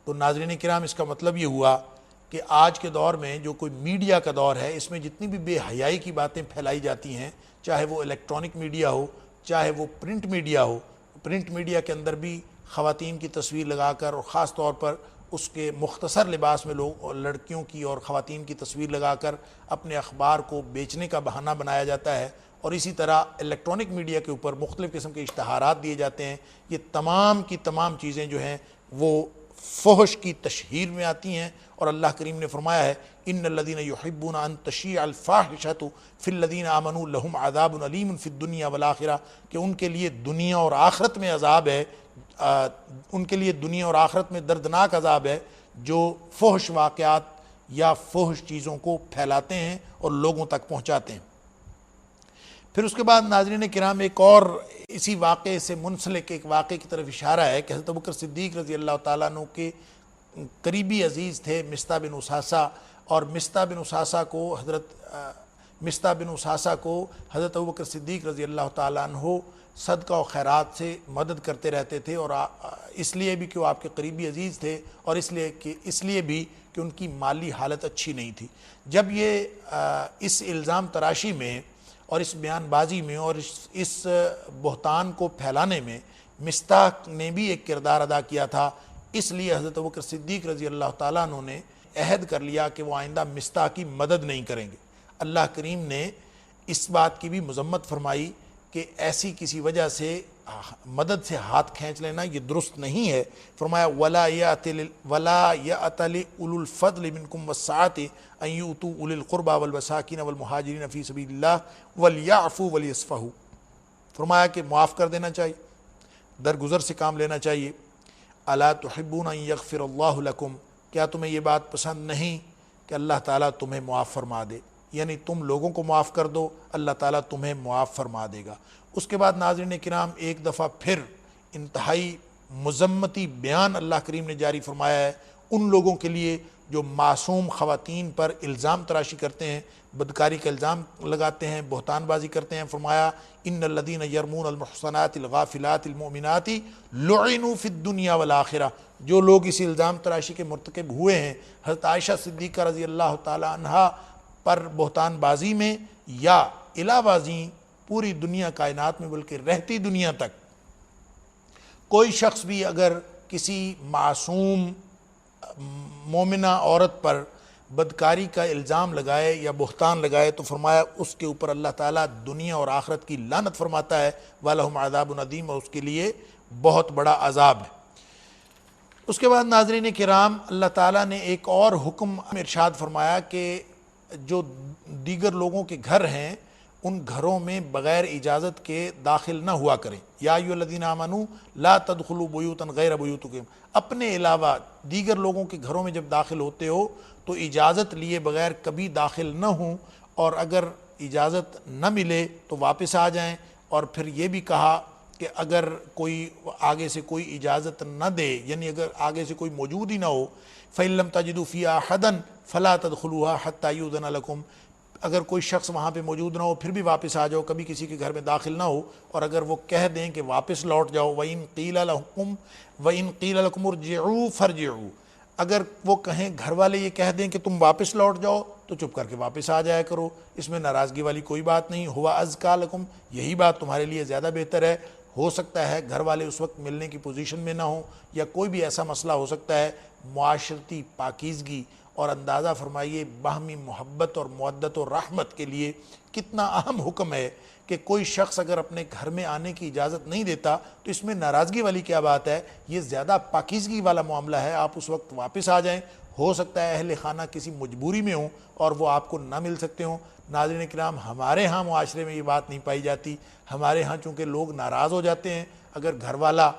تو ناظرین کرام، اس کا مطلب یہ ہوا کہ آج کے دور میں جو کوئی میڈیا کا دور ہے، اس میں جتنی بھی بے حیائی کی باتیں پھیلائی جاتی ہیں، چاہے وہ الیکٹرانک میڈیا ہو، چاہے وہ پرنٹ میڈیا ہو، پرنٹ میڈیا کے اندر بھی خواتین کی تصویر لگا کر، اور خاص طور پر اس کے مختصر لباس میں لوگ لڑکیوں کی اور خواتین کی تصویر لگا کر اپنے اخبار کو بیچنے کا بہانہ بنایا جاتا ہے، اور اسی طرح الیکٹرانک میڈیا کے اوپر مختلف قسم کے اشتہارات دیے جاتے ہیں۔ یہ تمام کی تمام چیزیں جو ہیں وہ فحش کی تشہیر میں آتی ہیں، اور اللہ کریم نے فرمایا ہے ان الذین یحبون ان تشیع الفاحشۃ فی الذین آمنوا لہم عذاب علیم فی الدنیا والآخرہ، کہ ان کے لیے دنیا اور آخرت میں عذاب ہے، ان کے لیے دنیا اور آخرت میں دردناک عذاب ہے جو فحش واقعات یا فحش چیزوں کو پھیلاتے ہیں اور لوگوں تک پہنچاتے ہیں۔ پھر اس کے بعد ناظرین کرام ایک اور اسی واقعے سے منسلک ایک واقعے کی طرف اشارہ ہے کہ حضرت ابوبکر صدیق رضی اللہ تعالیٰ عنہ کے قریبی عزیز تھے مصطح بن اساسہ، اور مصطح بن اساسہ کو حضرت ابوبکر صدیق رضی اللہ تعالیٰ عنہ صدقہ و خیرات سے مدد کرتے رہتے تھے، اور اس لیے بھی کہ وہ آپ کے قریبی عزیز تھے، اور اس لیے بھی کہ ان کی مالی حالت اچھی نہیں تھی۔ جب یہ اس الزام تراشی میں اور اس بیان بازی میں اور اس بہتان کو پھیلانے میں مصطح نے بھی ایک کردار ادا کیا تھا، اس لیے حضرت ابوبکر صدیق رضی اللہ تعالیٰ عنہ نے عہد کر لیا کہ وہ آئندہ مصطح کی مدد نہیں کریں گے۔ اللہ کریم نے اس بات کی بھی مذمت فرمائی کہ ایسی کسی وجہ سے مدد سے ہاتھ کھینچ لینا یہ درست نہیں ہے۔ فرمایا وَلَا يَأْتَلِ أُولُو الْفَضْلِ مِنْكُمْ وَالسَّعَةِ أَنْ يُؤْتُوا أُولِي الْقُرْبَى وَالْمَسَاكِينَ وَالْمُهَاجِرِينَ فِي سَبِيلِ اللَّهِ وَلْيَعْفُوا وَلْيَصْفَحُوا۔ فرمایا کہ معاف کر دینا چاہیے، درگزر سے کام لینا چاہیے۔ أَلَا تُحِبُّونَ أَنْ يَغْفِرَ اللَّهُ لَكُمْ، کیا تمہیں یہ بات پسند نہیں کہ اللہ تعالیٰ تمہیں معاف فرما دے، یعنی تم لوگوں کو معاف کر دو، اللہ تعالیٰ تمہیں معاف فرما دے گا۔ اس کے بعد ناظرین کرام ایک دفعہ پھر انتہائی مذمتی بیان اللہ کریم نے جاری فرمایا ہے ان لوگوں کے لیے جو معصوم خواتین پر الزام تراشی کرتے ہیں، بدکاری کا الزام لگاتے ہیں، بہتان بازی کرتے ہیں۔ فرمایا ان الذین یرمون المحصنات الغافلات المؤمنات لعنوا فی الدنیا والآخرہ، جو لوگ اس الزام تراشی کے مرتکب ہوئے ہیں حضرت عائشہ صدیقہ رضی اللہ تعالی عنہا پر بہتان بازی میں یا علاوہ ازیں پوری دنیا کائنات میں بلکہ رہتی دنیا تک، کوئی شخص بھی اگر کسی معصوم مومنہ عورت پر بدکاری کا الزام لگائے یا بہتان لگائے تو فرمایا اس کے اوپر اللہ تعالیٰ دنیا اور آخرت کی لعنت فرماتا ہے، وَلَهُمْ عَذَابٌ عَظِيمٌ، اور اس کے لیے بہت بڑا عذاب ہے۔ اس کے بعد ناظرین کرام اللہ تعالیٰ نے ایک اور حکم ارشاد فرمایا کہ جو دیگر لوگوں کے گھر ہیں ان گھروں میں بغیر اجازت کے داخل نہ ہوا کریں۔ یا ایھا الذین آمنوا لا تدخلوا بیوتا غیر بیوتکم، اپنے علاوہ دیگر لوگوں کے گھروں میں جب داخل ہوتے ہو تو اجازت لیے بغیر کبھی داخل نہ ہوں، اور اگر اجازت نہ ملے تو واپس آ جائیں۔ اور پھر یہ بھی کہا کہ اگر کوئی آگے سے کوئی اجازت نہ دے، یعنی اگر آگے سے کوئی موجود ہی نہ ہو، فَإِن لَّمْ تَجِدُوا فِيهَا أَحَدًا فَلَا تَدْخُلُوهَا حَتَّى يُؤْذَنَ لَكُمْ، اگر کوئی شخص وہاں پہ موجود نہ ہو پھر بھی واپس آ جاؤ، کبھی کسی کے گھر میں داخل نہ ہو۔ اور اگر وہ کہہ دیں کہ واپس لوٹ جاؤ، وَإِن قِيلَ لَكُمُ ارْجِعُوا فَارْجِعُوا، اگر وہ کہیں گھر والے یہ کہہ دیں کہ تم واپس لوٹ جاؤ تو چپ کر کے واپس آ جایا کرو، اس میں ناراضگی والی کوئی بات نہیں۔ ہوا ازکا لکم، یہی بات تمہارے لیے زیادہ بہتر ہے۔ ہو سکتا ہے گھر والے اس وقت ملنے کی پوزیشن میں نہ ہوں، یا کوئی بھی ایسا مسئلہ ہو سکتا ہے۔ معاشرتی پاکیزگی، اور اندازہ فرمائیے باہمی محبت اور مودت اور رحمت کے لیے کتنا اہم حکم ہے کہ کوئی شخص اگر اپنے گھر میں آنے کی اجازت نہیں دیتا تو اس میں ناراضگی والی کیا بات ہے؟ یہ زیادہ پاکیزگی والا معاملہ ہے، آپ اس وقت واپس آ جائیں۔ ہو سکتا ہے اہل خانہ کسی مجبوری میں ہوں اور وہ آپ کو نہ مل سکتے ہوں۔ ناظرین کرام، ہمارے ہاں معاشرے میں یہ بات نہیں پائی جاتی، ہمارے ہاں چونکہ لوگ ناراض ہو جاتے ہیں اگر گھر والا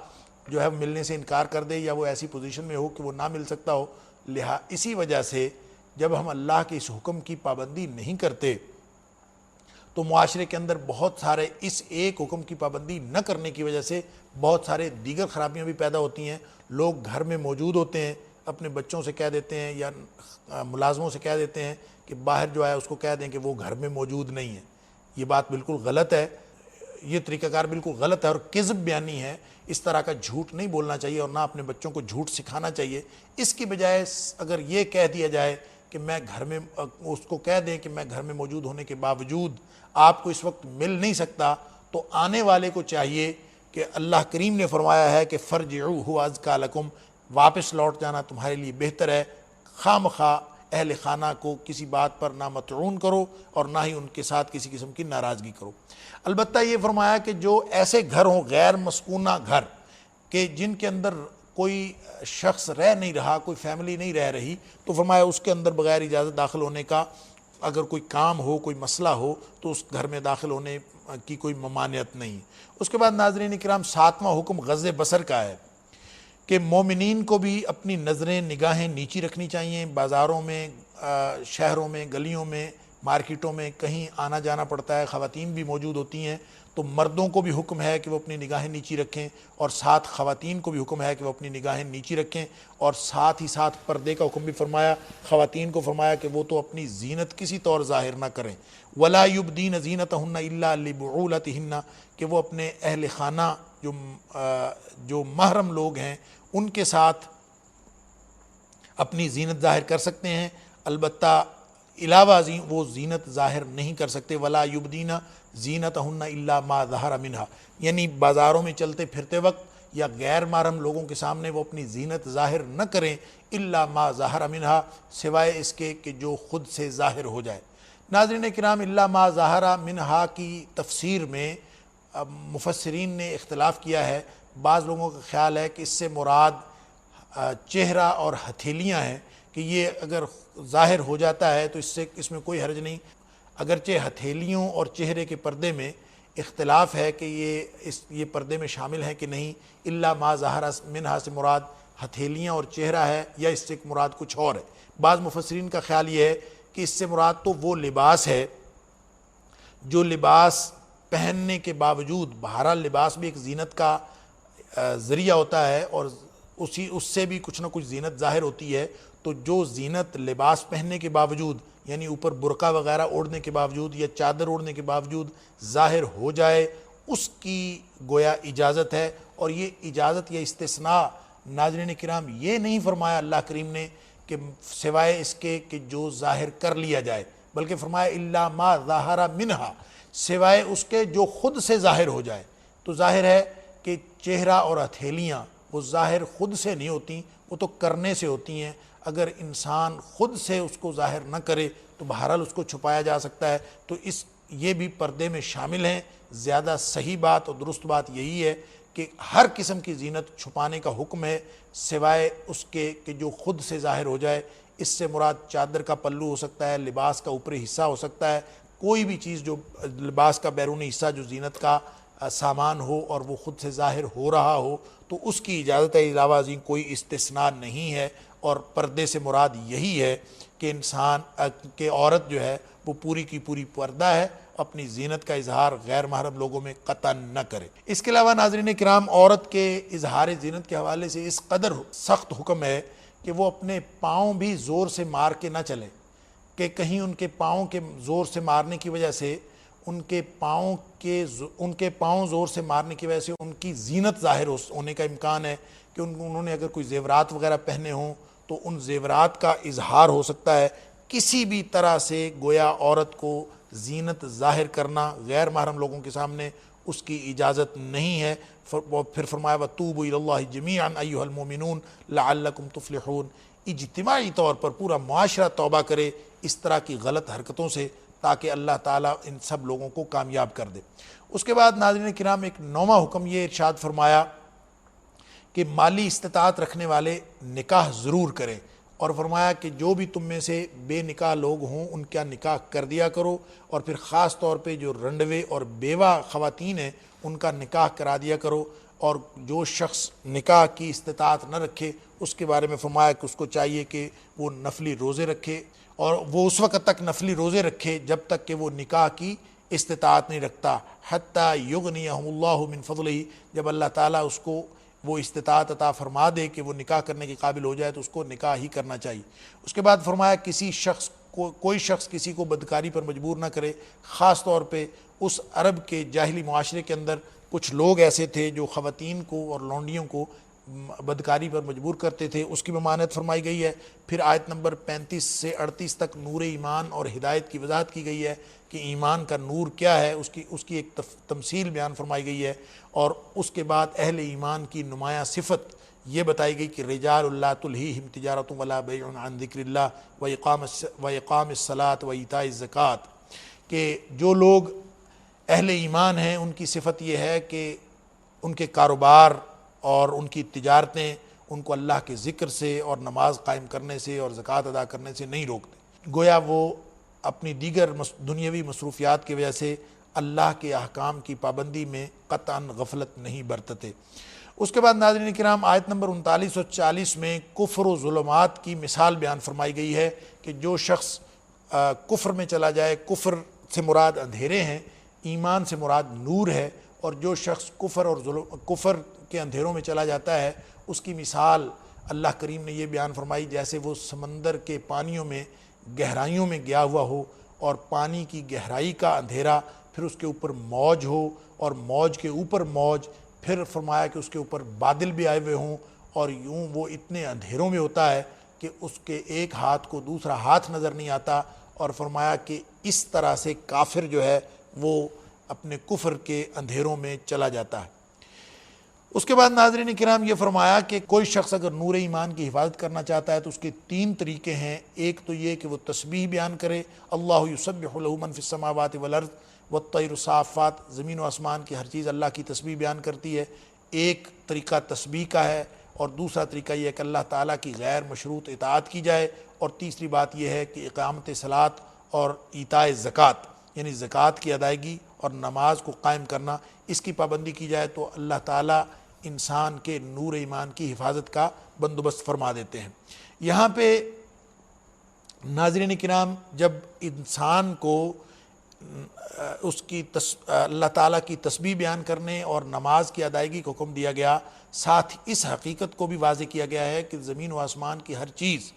جو ہے ملنے سے انکار کر دے، یا وہ ایسی پوزیشن میں ہو کہ وہ نہ مل سکتا ہو۔ اسی وجہ سے جب ہم اللہ کے اس حکم کی پابندی نہیں کرتے تو معاشرے کے اندر بہت سارے اس ایک حکم کی پابندی نہ کرنے کی وجہ سے بہت سارے دیگر خرابیاں بھی پیدا ہوتی ہیں۔ لوگ گھر میں موجود ہوتے ہیں، اپنے بچوں سے کہہ دیتے ہیں یا ملازموں سے کہہ دیتے ہیں کہ باہر جو ہے اس کو کہہ دیں کہ وہ گھر میں موجود نہیں ہے۔ یہ بات بالکل غلط ہے، یہ طریقہ کار بالکل غلط ہے اور کذب بیانی ہے۔ اس طرح کا جھوٹ نہیں بولنا چاہیے اور نہ اپنے بچوں کو جھوٹ سکھانا چاہیے۔ اس کی بجائے اگر یہ کہہ دیا جائے کہ میں گھر میں، اس کو کہہ دیں کہ میں گھر میں موجود ہونے کے باوجود آپ کو اس وقت مل نہیں سکتا، تو آنے والے کو چاہیے کہ اللہ کریم نے فرمایا ہے کہ فَارْجِعُوا هُوَ أَزْكَىٰ لَكُمْ، واپس لوٹ جانا تمہارے لیے بہتر ہے۔ خواہ مخواہ اہل خانہ کو کسی بات پر نہ مطعون کرو اور نہ ہی ان کے ساتھ کسی قسم کی ناراضگی کرو۔ البتہ یہ فرمایا کہ جو ایسے گھر ہوں غیر مسکونہ گھر کہ جن کے اندر کوئی شخص رہ نہیں رہا، کوئی فیملی نہیں رہ رہی، تو فرمایا اس کے اندر بغیر اجازت داخل ہونے کا اگر کوئی کام ہو، کوئی مسئلہ ہو تو اس گھر میں داخل ہونے کی کوئی ممانعت نہیں۔ اس کے بعد ناظرین کرام 7واں حکم غض بصر کا ہے کہ مومنین کو بھی اپنی نظریں، نگاہیں نیچی رکھنی چاہیے۔ بازاروں میں، شہروں میں، گلیوں میں، مارکیٹوں میں کہیں آنا جانا پڑتا ہے، خواتین بھی موجود ہوتی ہیں، تو مردوں کو بھی حکم ہے کہ وہ اپنی نگاہیں نیچی رکھیں، اور ساتھ خواتین کو بھی حکم ہے کہ وہ اپنی نگاہیں نیچی رکھیں، اور ساتھ ہی ساتھ پردے کا حکم بھی فرمایا۔ خواتین کو فرمایا کہ وہ تو اپنی زینت کسی طور ظاہر نہ کریں، وَلَا يُبْدِينَ زِينَتَهُنَّ إِلَّا لِبُعُولَتِهِنَّ، کہ وہ اپنے اہل خانہ جو محرم لوگ ہیں ان کے ساتھ اپنی زینت ظاہر کر سکتے ہیں، البتہ علاوہ وہ زینت ظاہر نہیں کر سکتے۔ ولا یبدین زینتہن الا ما ظہر منہا، یعنی بازاروں میں چلتے پھرتے وقت یا غیر محرم لوگوں کے سامنے وہ اپنی زینت ظاہر نہ کریں، الا ما ظہر منہا، سوائے اس کے کہ جو خود سے ظاہر ہو جائے۔ ناظرین کرام، الا ما ظہر منہا کی تفسیر میں مفسرین نے اختلاف کیا ہے۔ بعض لوگوں کا خیال ہے کہ اس سے مراد چہرہ اور ہتھیلیاں ہیں، کہ یہ اگر ظاہر ہو جاتا ہے تو اس میں کوئی حرج نہیں۔ اگرچہ ہتھیلیوں اور چہرے کے پردے میں اختلاف ہے کہ یہ پردے میں شامل ہیں کہ نہیں۔ الا ما ظہر منہا سے مراد ہتھیلیاں اور چہرہ ہے یا اس سے مراد کچھ اور ہے۔ بعض مفسرین کا خیال یہ ہے کہ اس سے مراد تو وہ لباس ہے جو لباس پہننے کے باوجود، بہرحال لباس بھی ایک زینت کا ذریعہ ہوتا ہے اور اس سے بھی کچھ نہ کچھ زینت ظاہر ہوتی ہے، تو جو زینت لباس پہننے کے باوجود، یعنی اوپر برقع وغیرہ اوڑھنے کے باوجود یا چادر اوڑھنے کے باوجود ظاہر ہو جائے، اس کی گویا اجازت ہے۔ اور یہ اجازت یا استثناء ناظرین کرام یہ نہیں فرمایا اللہ کریم نے کہ سوائے اس کے کہ جو ظاہر کر لیا جائے، بلکہ فرمایا الا ما ظہر منہا، سوائے اس کے جو خود سے ظاہر ہو جائے۔ تو ظاہر ہے کہ چہرہ اور ہتھیلیاں وہ ظاہر خود سے نہیں ہوتی، وہ تو کرنے سے ہوتی ہیں۔ اگر انسان خود سے اس کو ظاہر نہ کرے تو بہرحال اس کو چھپایا جا سکتا ہے، تو یہ بھی پردے میں شامل ہیں۔ زیادہ صحیح بات اور درست بات یہی ہے کہ ہر قسم کی زینت چھپانے کا حکم ہے، سوائے اس کے کہ جو خود سے ظاہر ہو جائے۔ اس سے مراد چادر کا پلو ہو سکتا ہے، لباس کا اوپری حصہ ہو سکتا ہے، کوئی بھی چیز جو لباس کا بیرونی حصہ جو زینت کا سامان ہو اور وہ خود سے ظاہر ہو رہا ہو تو اس کی اجازت ہے، علاوہ ازیں کوئی استثناء نہیں ہے۔ اور پردے سے مراد یہی ہے کہ انسان کہ عورت جو ہے وہ پوری کی پوری پردہ ہے، اپنی زینت کا اظہار غیر محرم لوگوں میں قطعاً نہ کرے۔ اس کے علاوہ ناظرین کرام، عورت کے اظہار زینت کے حوالے سے اس قدر سخت حکم ہے کہ وہ اپنے پاؤں بھی زور سے مار کے نہ چلے، کہ کہیں ان کے پاؤں کے زور سے مارنے کی وجہ سے ان کے پاؤں زور سے مارنے کی وجہ سے ان کی زینت ظاہر ہونے کا امکان ہے، کہ انہوں نے اگر کوئی زیورات وغیرہ پہنے ہوں تو ان زیورات کا اظہار ہو سکتا ہے۔ کسی بھی طرح سے گویا عورت کو زینت ظاہر کرنا غیر محرم لوگوں کے سامنے اس کی اجازت نہیں ہے۔ پھر فرمایا وَتُوبُوا إِلَى اللَّهِ جَمِيعًا أَيُّهَا الْمُؤْمِنُونَ لَعَلَّكُمْ تُفْلِحُونَ۔ اجتماعی طور پر پورا معاشرہ توبہ کرے اس طرح کی غلط حرکتوں سے، تاکہ اللہ تعالیٰ ان سب لوگوں کو کامیاب کر دے۔ اس کے بعد ناظرین کرام ایک 9واں حکم یہ ارشاد فرمایا کہ مالی استطاعت رکھنے والے نکاح ضرور کریں، اور فرمایا کہ جو بھی تم میں سے بے نکاح لوگ ہوں ان کا نکاح کر دیا کرو، اور پھر خاص طور پہ جو رنڈوے اور بیوہ خواتین ہیں ان کا نکاح کرا دیا کرو۔ اور جو شخص نکاح کی استطاعت نہ رکھے اس کے بارے میں فرمایا کہ اس کو چاہیے کہ وہ نفلی روزے رکھے، اور وہ اس وقت تک نفلی روزے رکھے جب تک کہ وہ نکاح کی استطاعت نہیں رکھتا، حتیٰ یغنیہم اللہ من فضلہ، جب اللہ تعالیٰ اس کو وہ استطاعت عطا فرما دے کہ وہ نکاح کرنے کے قابل ہو جائے تو اس کو نکاح ہی کرنا چاہیے۔ اس کے بعد فرمایا کوئی شخص کسی کو بدکاری پر مجبور نہ کرے۔ خاص طور پہ اس عرب کے جاہلی معاشرے کے اندر کچھ لوگ ایسے تھے جو خواتین کو اور لونڈیوں کو بدکاری پر مجبور کرتے تھے، اس کی ممانعت فرمائی گئی ہے۔ پھر آیت نمبر 35 سے 38 تک نور ایمان اور ہدایت کی وضاحت کی گئی ہے کہ ایمان کا نور کیا ہے، اس کی ایک تمثیل بیان فرمائی گئی ہے۔ اور اس کے بعد اہل ایمان کی نمایاں صفت یہ بتائی گئی کہ رجال لا تلہیہم تجارۃ ولا بیع عن ذکر اللہ واقام الصلاۃ وایتاء الزکوٰۃ، کہ جو لوگ اہل ایمان ہیں ان کی صفت یہ ہے کہ ان کے کاروبار اور ان کی تجارتیں ان کو اللہ کے ذکر سے اور نماز قائم کرنے سے اور زکوٰۃ ادا کرنے سے نہیں روکتے، گویا وہ اپنی دیگر دنیاوی مصروفیات کی وجہ سے اللہ کے احکام کی پابندی میں قطعاً غفلت نہیں برتتے۔ اس کے بعد ناظرین کرام آیت نمبر 39 اور 40 میں کفر و ظلمات کی مثال بیان فرمائی گئی ہے کہ جو شخص کفر میں چلا جائے، کفر سے مراد اندھیرے ہیں، ایمان سے مراد نور ہے، اور جو شخص کفر کے اندھیروں میں چلا جاتا ہے اس کی مثال اللہ کریم نے یہ بیان فرمائی جیسے وہ سمندر کے پانیوں میں گہرائیوں میں گیا ہوا ہو، اور پانی کی گہرائی کا اندھیرا، پھر اس کے اوپر موج ہو اور موج کے اوپر موج، پھر فرمایا کہ اس کے اوپر بادل بھی آئے ہوئے ہوں، اور یوں وہ اتنے اندھیروں میں ہوتا ہے کہ اس کے ایک ہاتھ کو دوسرا ہاتھ نظر نہیں آتا، اور فرمایا کہ اس طرح سے کافر جو ہے وہ اپنے کفر کے اندھیروں میں چلا جاتا ہے۔ اس کے بعد ناظرین کرام یہ فرمایا کہ کوئی شخص اگر نور ایمان کی حفاظت کرنا چاہتا ہے تو اس کے 3 طریقے ہیں۔ ایک تو یہ کہ وہ تسبیح بیان کرے، اللہ یسبح لہ من فی السماوات والارض والطیر صافات، زمین و آسمان کی ہر چیز اللہ کی تسبیح بیان کرتی ہے۔ ایک طریقہ تسبیح کا ہے، اور دوسرا طریقہ یہ ہے کہ اللہ تعالیٰ کی غیر مشروط اطاعت کی جائے، اور تیسری بات یہ ہے کہ اقامت صلاۃ اور ایتاء زکوٰۃ، یعنی زکوٰۃ کی ادائیگی اور نماز کو قائم کرنا، اس کی پابندی کی جائے تو اللہ تعالیٰ انسان کے نور ایمان کی حفاظت کا بندوبست فرما دیتے ہیں۔ یہاں پہ ناظرین کرام جب انسان کو اللہ تعالیٰ کی تسبیح بیان کرنے اور نماز کی ادائیگی کا حکم دیا گیا، ساتھ اس حقیقت کو بھی واضح کیا گیا ہے کہ زمین و آسمان کی ہر چیز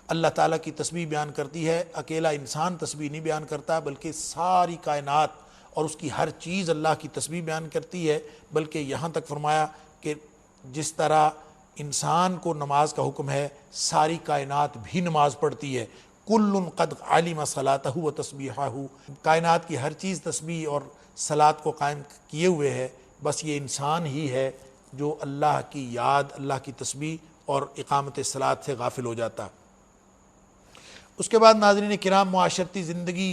اللہ تعالیٰ کی تسبیح بیان کرتی ہے۔ اکیلا انسان تسبیح نہیں بیان کرتا بلکہ ساری کائنات اور اس کی ہر چیز اللہ کی تسبیح بیان کرتی ہے، بلکہ یہاں تک فرمایا کہ جس طرح انسان کو نماز کا حکم ہے ساری کائنات بھی نماز پڑھتی ہے۔ کل قد علم صلاتہ و تسبیحہ، کائنات کی ہر چیز تسبیح اور صلاۃ کو قائم کیے ہوئے ہے، بس یہ انسان ہی ہے جو اللہ کی یاد، اللہ کی تسبیح اور اقامت صلاۃ سے غافل ہو جاتا۔ اس کے بعد ناظرین کرام معاشرتی زندگی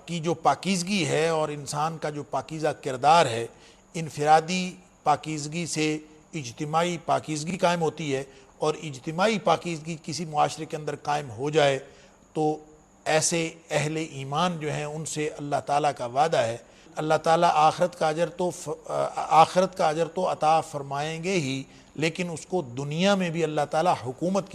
کی جو پاکیزگی ہے اور انسان کا جو پاکیزہ کردار ہے، انفرادی پاکیزگی سے اجتماعی پاکیزگی قائم ہوتی ہے، اور اجتماعی پاکیزگی کسی معاشرے کے اندر قائم ہو جائے تو ایسے اہل ایمان جو ہیں ان سے اللہ تعالیٰ کا وعدہ ہے، اللہ تعالیٰ آخرت کا اجر تو عطا فرمائیں گے ہی، لیکن اس کو دنیا میں بھی اللہ تعالیٰ حکومت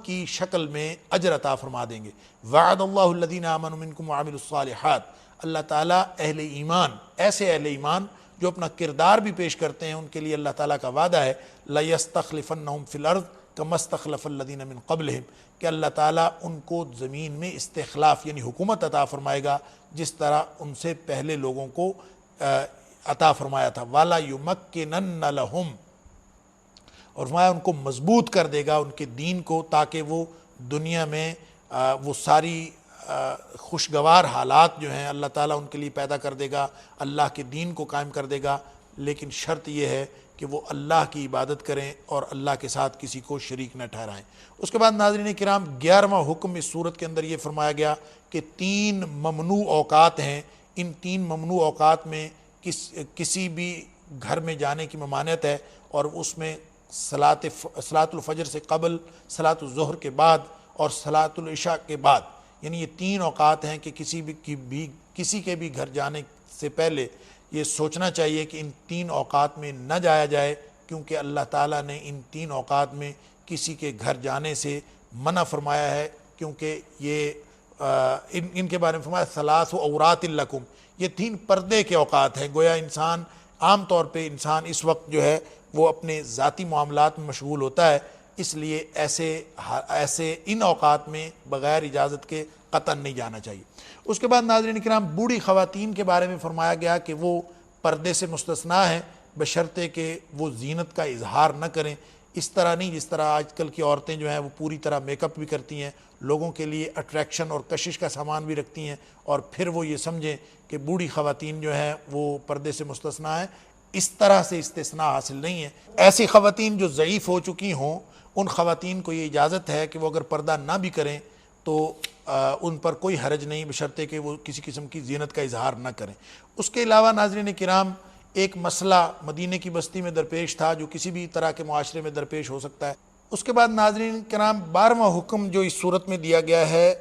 کی شکل میں اجر عطا فرما دیں گے۔ وعد اللہ الذین آمنوا منکم وعملوا الصالحات، اللہ تعالیٰ اہل ایمان، ایسے اہل ایمان جو اپنا کردار بھی پیش کرتے ہیں، ان کے لیے اللہ تعالیٰ کا وعدہ ہے لَيَسْتَخْلِفَنَّهُمْ فِي الْأَرْضِ كَمَا اسْتَخْلَفَ الَّذِينَ مِن قَبْلِهِمْ، کہ اللہ تعالیٰ ان کو زمین میں استخلاف یعنی حکومت عطا فرمائے گا جس طرح ان سے پہلے لوگوں کو عطا فرمایا تھا۔ وَلَا يُمَكِّنَنَّ لَهُمْ، اور فرمایا ان کو مضبوط کر دے گا ان کے دین کو، تاکہ وہ دنیا میں وہ ساری خوشگوار حالات جو ہیں اللہ تعالیٰ ان کے لیے پیدا کر دے گا، اللہ کے دین کو قائم کر دے گا، لیکن شرط یہ ہے کہ وہ اللہ کی عبادت کریں اور اللہ کے ساتھ کسی کو شریک نہ ٹھہرائیں۔ اس کے بعد ناظرین کرام 11واں حکم اس صورت کے اندر یہ فرمایا گیا کہ 3 ممنوع اوقات ہیں، ان 3 ممنوع اوقات میں کسی بھی گھر میں جانے کی ممانعت ہے، اور اس میں صلاۃ الفجر سے قبل، صلاۃ الظہر کے بعد اور صلاۃ العشاء کے بعد، یعنی یہ 3 اوقات ہیں کہ کسی کے بھی گھر جانے سے پہلے یہ سوچنا چاہیے کہ ان 3 اوقات میں نہ جایا جائے، کیونکہ اللہ تعالیٰ نے ان 3 اوقات میں کسی کے گھر جانے سے منع فرمایا ہے، کیونکہ یہ ان کے بارے میں فرمایا ثلاث عورات لکم، یہ 3 پردے کے اوقات ہیں۔ گویا انسان عام طور پہ اس وقت جو ہے وہ اپنے ذاتی معاملات میں مشغول ہوتا ہے، اس لیے ایسے ان اوقات میں بغیر اجازت کے قطعاً نہیں جانا چاہیے۔ اس کے بعد ناظرین کرام بوڑھی خواتین کے بارے میں فرمایا گیا کہ وہ پردے سے مستثنیٰ ہیں، بشرطے کہ وہ زینت کا اظہار نہ کریں، اس طرح نہیں جس طرح آج کل کی عورتیں جو ہیں وہ پوری طرح میک اپ بھی کرتی ہیں، لوگوں کے لیے اٹریکشن اور کشش کا سامان بھی رکھتی ہیں، اور پھر وہ یہ سمجھیں کہ بوڑھی خواتین جو ہیں وہ پردے سے مستثنیٰ ہیں۔ اس طرح سے استثناء حاصل نہیں ہے۔ ایسی خواتین جو ضعیف ہو چکی ہوں، ان خواتین کو یہ اجازت ہے کہ وہ اگر پردہ نہ بھی کریں تو ان پر کوئی حرج نہیں، بشرطے کہ وہ کسی قسم کی زینت کا اظہار نہ کریں۔ اس کے علاوہ ناظرین کرام ایک مسئلہ مدینہ کی بستی میں درپیش تھا جو کسی بھی طرح کے معاشرے میں درپیش ہو سکتا ہے۔ اس کے بعد ناظرین کرام 12واں حکم جو اس صورت میں دیا گیا ہے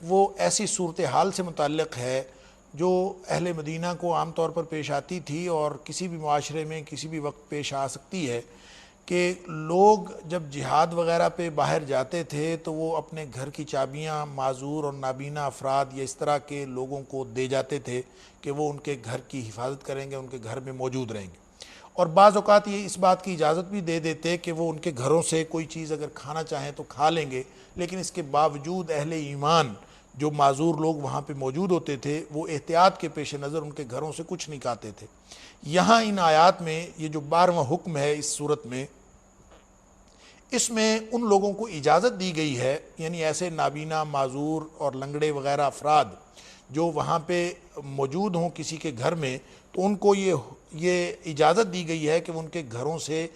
وہ ایسی صورتحال سے متعلق ہے جو اہل مدینہ کو عام طور پر پیش آتی تھی اور کسی بھی معاشرے میں کسی بھی وقت پیش آ سکتی ہے، کہ لوگ جب جہاد وغیرہ پہ باہر جاتے تھے تو وہ اپنے گھر کی چابیاں معذور اور نابینا افراد یا اس طرح کے لوگوں کو دے جاتے تھے کہ وہ ان کے گھر کی حفاظت کریں گے، ان کے گھر میں موجود رہیں گے، اور بعض اوقات یہ اس بات کی اجازت بھی دے دیتے کہ وہ ان کے گھروں سے کوئی چیز اگر کھانا چاہیں تو کھا لیں گے، لیکن اس کے باوجود اہل ایمان جو معذور لوگ وہاں پہ موجود ہوتے تھے وہ احتیاط کے پیش نظر ان کے گھروں سے کچھ نہیں کھاتے تھے۔ یہاں ان آیات میں یہ جو 12واں حکم ہے اس صورت میں، اس میں ان لوگوں کو اجازت دی گئی ہے، یعنی ایسے نابینا، معذور اور لنگڑے وغیرہ افراد جو وہاں پہ موجود ہوں کسی کے گھر میں، تو ان کو یہ اجازت دی گئی ہے کہ وہ ان کے گھروں سے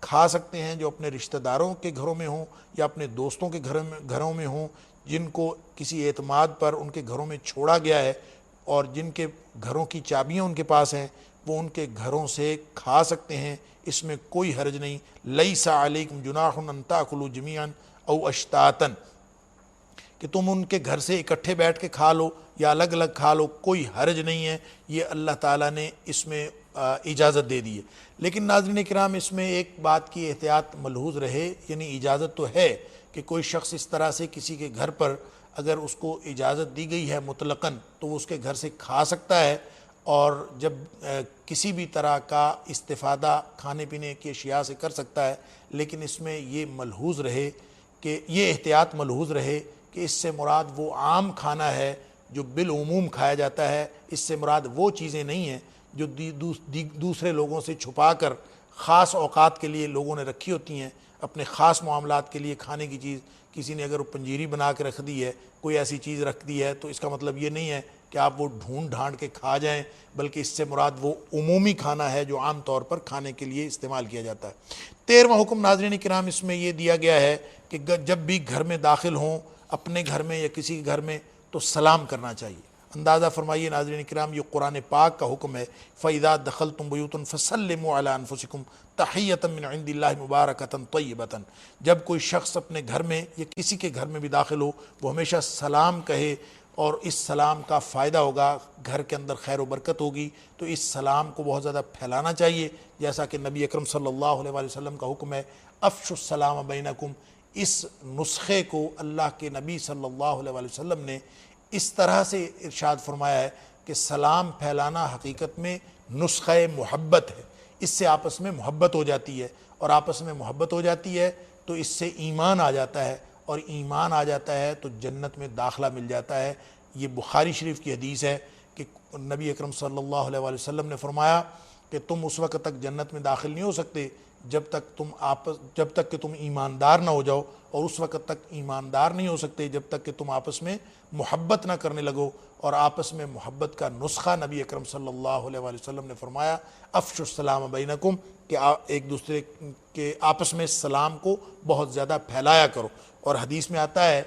کھا سکتے ہیں، جو اپنے رشتہ داروں کے گھروں میں ہوں یا اپنے دوستوں کے گھروں میں ہوں، جن کو کسی اعتماد پر ان کے گھروں میں چھوڑا گیا ہے اور جن کے گھروں کی چابیاں ان کے پاس ہیں، وہ ان کے گھروں سے کھا سکتے ہیں، اس میں کوئی حرج نہیں۔ لیس علیکم جناح ان تاکلوا جمیعا او اشتاتا، کہ تم ان کے گھر سے اکٹھے بیٹھ کے کھا لو یا الگ الگ کھا لو، کوئی حرج نہیں ہے، یہ اللہ تعالیٰ نے اس میں اجازت دے دی ہے۔ لیکن ناظرین کرام اس میں ایک بات کی احتیاط ملحوظ رہے، یعنی اجازت تو ہے کہ کوئی شخص اس طرح سے کسی کے گھر پر اگر اس کو اجازت دی گئی ہے مطلقاً تو وہ اس کے گھر سے کھا سکتا ہے، اور جب کسی بھی طرح کا استفادہ کھانے پینے کی اشیاء سے کر سکتا ہے، لیکن اس میں یہ ملحوظ رہے کہ یہ احتیاط ملحوظ رہے کہ اس سے مراد وہ عام کھانا ہے جو بالعموم کھایا جاتا ہے، اس سے مراد وہ چیزیں نہیں ہیں جو دوسرے لوگوں سے چھپا کر خاص اوقات کے لیے لوگوں نے رکھی ہوتی ہیں، اپنے خاص معاملات کے لیے کھانے کی چیز کسی نے اگر پنجیری بنا کے رکھ دی ہے، کوئی ایسی چیز رکھ دی ہے، تو اس کا مطلب یہ نہیں ہے کہ آپ وہ ڈھونڈ ڈھانڈ کے کھا جائیں، بلکہ اس سے مراد وہ عمومی کھانا ہے جو عام طور پر کھانے کے لیے استعمال کیا جاتا ہے۔ 13واں حکم ناظرین کرام اس میں یہ دیا گیا ہے کہ جب بھی گھر میں داخل ہوں، اپنے گھر میں یا کسی کے گھر میں، تو سلام کرنا چاہیے۔ اندازہ فرمائیے ناظرین کرام، یہ قرآن پاک کا حکم ہے، فَإِذَا دَخَلْتُمْ بُيُوتًا فَسَلِّمُوا عَلَىٰ أَنفُسِكُمْ تَحِيَّةً مِّنْ عِندِ اللَّهِ مُبَارَكَةً طَيِّبَةً۔ جب کوئی شخص اپنے گھر میں یا کسی کے گھر میں بھی داخل ہو، وہ ہمیشہ سلام کہے، اور اس سلام کا فائدہ ہوگا، گھر کے اندر خیر و برکت ہوگی۔ تو اس سلام کو بہت زیادہ پھیلانا چاہیے، جیسا کہ نبی اکرم صلی اللہ علیہ وآلہ وسلم کا حکم ہے، افشوا السلام بینکم۔ اس نسخے کو اللہ کے نبی صلی اللہ علیہ وآلہ وسلم نے اس طرح سے ارشاد فرمایا ہے کہ سلام پھیلانا حقیقت میں نسخہ محبت ہے، اس سے آپس میں محبت ہو جاتی ہے، اور آپس میں محبت ہو جاتی ہے تو اس سے ایمان آ جاتا ہے، اور ایمان آ جاتا ہے تو جنت میں داخلہ مل جاتا ہے۔ یہ بخاری شریف کی حدیث ہے کہ نبی اکرم صلی اللہ علیہ وآلہ وسلم نے فرمایا کہ تم اس وقت تک جنت میں داخل نہیں ہو سکتے جب تک کہ تم ایماندار نہ ہو جاؤ، اور اس وقت تک ایماندار نہیں ہو سکتے جب تک کہ تم آپس میں محبت نہ کرنے لگو۔ اور آپس میں محبت کا نسخہ نبی اکرم صلی اللہ علیہ وآلہ وسلم نے فرمایا افشوا السلام بینکم، کہ ایک دوسرے کے آپس میں سلام کو بہت زیادہ پھیلایا کرو۔ اور حدیث میں آتا ہے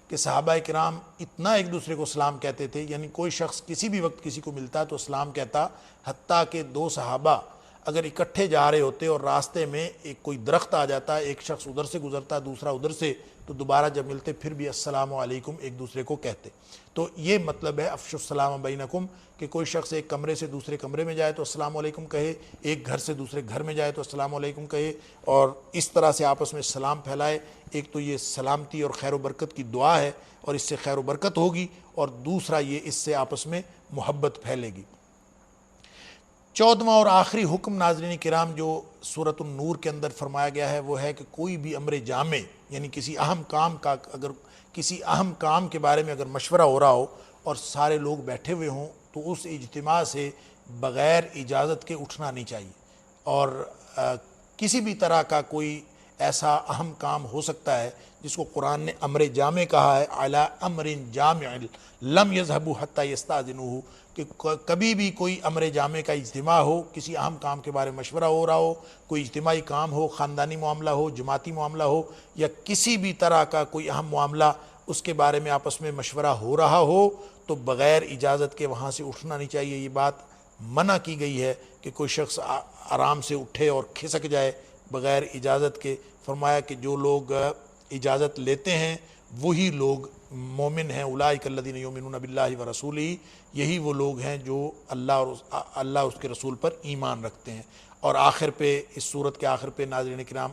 کہ صحابہ کرام اتنا ایک دوسرے کو سلام کہتے تھے، یعنی کوئی شخص کسی بھی وقت کسی کو ملتا تو سلام کہتا، حتیٰ کہ دو صحابہ اگر اکٹھے جا رہے ہوتے اور راستے میں ایک کوئی درخت آ جاتا، ایک شخص ادھر سے گزرتا دوسرا ادھر سے، تو دوبارہ جب ملتے پھر بھی السلام علیکم ایک دوسرے کو کہتے۔ تو یہ مطلب ہے افشوا السلام بینکم، کہ کوئی شخص ایک کمرے سے دوسرے کمرے میں جائے تو السلام علیکم کہے، ایک گھر سے دوسرے گھر میں جائے تو السلام علیکم کہے، اور اس طرح سے آپس میں سلام پھیلائے۔ ایک تو یہ سلامتی اور خیر و برکت کی دعا ہے، اور اس سے خیر و برکت ہوگی، اور دوسرا یہ اس سے آپس میں محبت پھیلے گی۔ 14واں اور آخری حکم ناظرین کرام جو سورۃ النور کے اندر فرمایا گیا ہے وہ ہے کہ کوئی بھی امر جامع، یعنی کسی اہم کام کے بارے میں اگر مشورہ ہو رہا ہو اور سارے لوگ بیٹھے ہوئے ہوں تو اس اجتماع سے بغیر اجازت کے اٹھنا نہیں چاہیے۔ اور کسی بھی طرح کا کوئی ایسا اہم کام ہو سکتا ہے جس کو قرآن نے امر جامع کہا ہے، علی امر جامع لم یذهبوا حتی یستأذنوہ، کہ کبھی بھی کوئی امر جامع کا اجتماع ہو، کسی اہم کام کے بارے میں مشورہ ہو رہا ہو، کوئی اجتماعی کام ہو، خاندانی معاملہ ہو، جماعتی معاملہ ہو، یا کسی بھی طرح کا کوئی اہم معاملہ اس کے بارے میں آپس میں مشورہ ہو رہا ہو، تو بغیر اجازت کے وہاں سے اٹھنا نہیں چاہیے۔ یہ بات منع کی گئی ہے کہ کوئی شخص آرام سے اٹھے اور کھسک جائے بغیر اجازت کے۔ فرمایا کہ جو لوگ اجازت لیتے ہیں وہی لوگ مومن ہیں، اولئک الذین یؤمنون باللہ ورسولہ، یہی وہ لوگ ہیں جو اللہ اس کے رسول پر ایمان رکھتے ہیں۔ اور آخر پہ اس صورت کے آخر پہ ناظرین کرام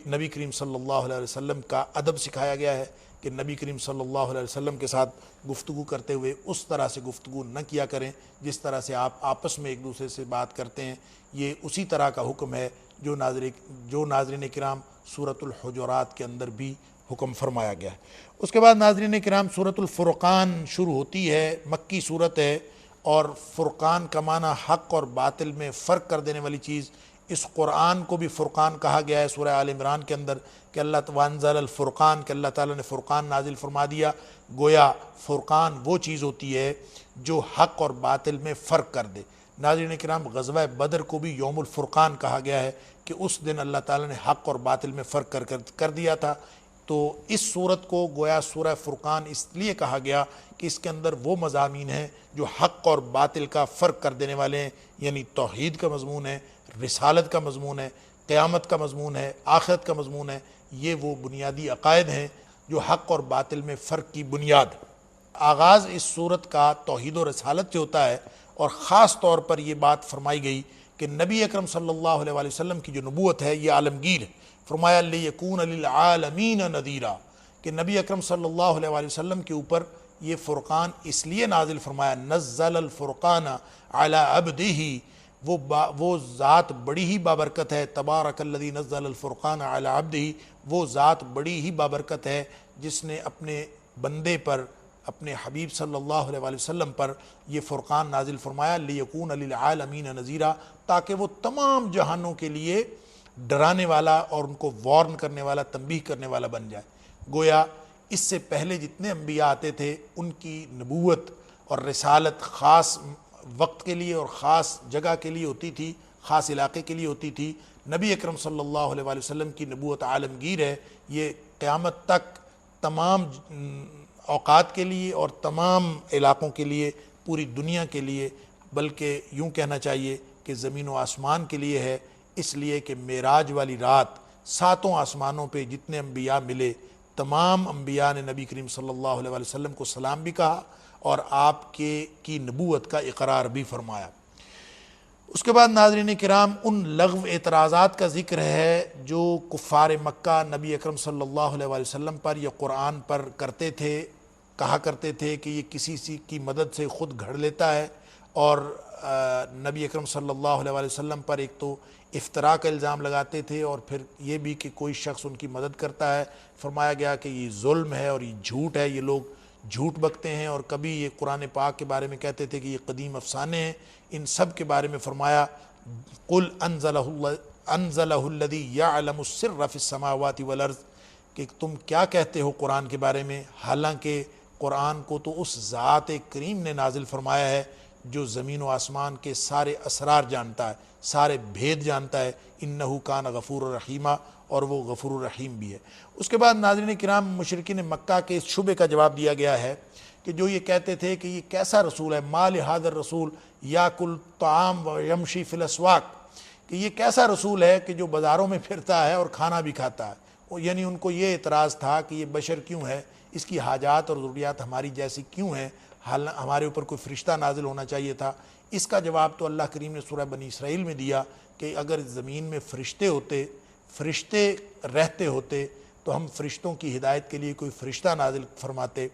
نبی کریم صلی اللہ علیہ وسلم کا ادب سکھایا گیا ہے کہ نبی کریم صلی اللہ علیہ وسلم کے ساتھ گفتگو کرتے ہوئے اس طرح سے گفتگو نہ کیا کریں جس طرح سے آپ آپس میں ایک دوسرے سے بات کرتے ہیں۔ یہ اسی طرح کا حکم ہے جو ناظرین کرام سورۃ الحجرات کے اندر بھی حکم فرمایا گیا ہے۔ اس کے بعد ناظرین کرام سورۃ الفرقان شروع ہوتی ہے، مکی صورت ہے، اور فرقان کا معنی حق اور باطل میں فرق کر دینے والی چیز۔ اس قرآن کو بھی فرقان کہا گیا ہے سورہ آل عمران کے اندر کہ وانزل الفرقان، کہ اللہ تعالیٰ نے فرقان نازل فرما دیا۔ گویا فرقان وہ چیز ہوتی ہے جو حق اور باطل میں فرق کر دے۔ ناظرین کرام غزوہ بدر کو بھی یوم الفرقان کہا گیا ہے کہ اس دن اللہ تعالیٰ نے حق اور باطل میں فرق کر دیا تھا۔ تو اس صورت کو گویا سورہ فرقان اس لیے کہا گیا کہ اس کے اندر وہ مضامین ہیں جو حق اور باطل کا فرق کر دینے والے ہیں، یعنی توحید کا مضمون ہے، رسالت کا مضمون ہے، قیامت کا مضمون ہے، آخرت کا مضمون ہے۔ یہ وہ بنیادی عقائد ہیں جو حق اور باطل میں فرق کی بنیاد۔ آغاز اس صورت کا توحید و رسالت سے ہوتا ہے، اور خاص طور پر یہ بات فرمائی گئی کہ نبی اکرم صلی اللہ علیہ وآلہ وسلم کی جو نبوت ہے یہ عالمگیر ہے۔ فرمایا لِیَکُونَ لِلْعَالَمِینَ نَذِیرًا، کہ نبی اکرم صلی اللہ علیہ وآلہ وسلم کے اوپر یہ فرقان اس لیے نازل فرمایا، نزل الفرقان علی عبدہ، وہ ذات بڑی ہی بابرکت ہے، تبارک الذی نزل الفرقان علی عبدہ، وہ ذات بڑی ہی بابرکت ہے جس نے اپنے بندے پر، اپنے حبیب صلی اللہ علیہ وآلہ وسلم پر یہ فرقان نازل فرمایا، لِیَکُونَ لِلْعَالَمِینَ نَذِیرًا، تاکہ وہ تمام جہانوں کے لیے ڈرانے والا اور ان کو وارن کرنے والا، تنبیہ کرنے والا بن جائے۔ گویا اس سے پہلے جتنے انبیاء آتے تھے ان کی نبوت اور رسالت خاص وقت کے لیے اور خاص جگہ کے لیے ہوتی تھی، خاص علاقے کے لیے ہوتی تھی۔ نبی اکرم صلی اللہ علیہ وآلہ وسلم کی نبوت عالمگیر ہے، یہ قیامت تک تمام اوقات کے لیے اور تمام علاقوں کے لیے، پوری دنیا کے لیے، بلکہ یوں کہنا چاہیے کہ زمین و آسمان کے لیے ہے، اس لیے کہ معراج والی رات ساتوں آسمانوں پہ جتنے انبیاء ملے، تمام انبیاء نے نبی کریم صلی اللہ علیہ وسلم کو سلام بھی کہا اور آپ کی نبوت کا اقرار بھی فرمایا۔ اس کے بعد ناظرین کرام، ان لغو اعتراضات کا ذکر ہے جو کفار مکہ نبی اکرم صلی اللہ علیہ وسلم پر یا قرآن پر کرتے تھے، کہا کرتے تھے کہ یہ کسی کی مدد سے خود گھڑ لیتا ہے، اور نبی اکرم صلی اللہ علیہ وسلم پر ایک تو افتراء کا الزام لگاتے تھے اور پھر یہ بھی کہ کوئی شخص ان کی مدد کرتا ہے۔ فرمایا گیا کہ یہ ظلم ہے اور یہ جھوٹ ہے، یہ لوگ جھوٹ بکتے ہیں، اور کبھی یہ قرآن پاک کے بارے میں کہتے تھے کہ یہ قدیم افسانے ہیں۔ ان سب کے بارے میں فرمایا قل انزلہ الذی یعلم السر فی السماوات والارض، کہ تم کیا کہتے ہو قرآن کے بارے میں، حالانکہ قرآن کو تو اس ذات کریم نے نازل فرمایا ہے جو زمین و آسمان کے سارے اسرار جانتا ہے، سارے بھید جانتا ہے، انہ کان غفور الرحیمہ، اور وہ غفور الرحیم بھی ہے۔ اس کے بعد ناظرین کرام، مشرکین مکہ کے اس شبے کا جواب دیا گیا ہے کہ جو یہ کہتے تھے کہ یہ کیسا رسول ہے، ما لہذا الرسول یاکل الطعام و یمشی فی الاسواق، کہ یہ کیسا رسول ہے کہ جو بازاروں میں پھرتا ہے اور کھانا بھی کھاتا ہے۔ یعنی ان کو یہ اعتراض تھا کہ یہ بشر کیوں ہے، اس کی حاجات اور ضروریات ہماری جیسی کیوں ہیں، ہمارے اوپر کوئی فرشتہ نازل ہونا چاہیے تھا۔ اس کا جواب تو اللہ کریم نے سورہ بنی اسرائیل میں دیا کہ اگر زمین میں فرشتے رہتے ہوتے تو ہم فرشتوں کی ہدایت کے لیے کوئی فرشتہ نازل فرماتے۔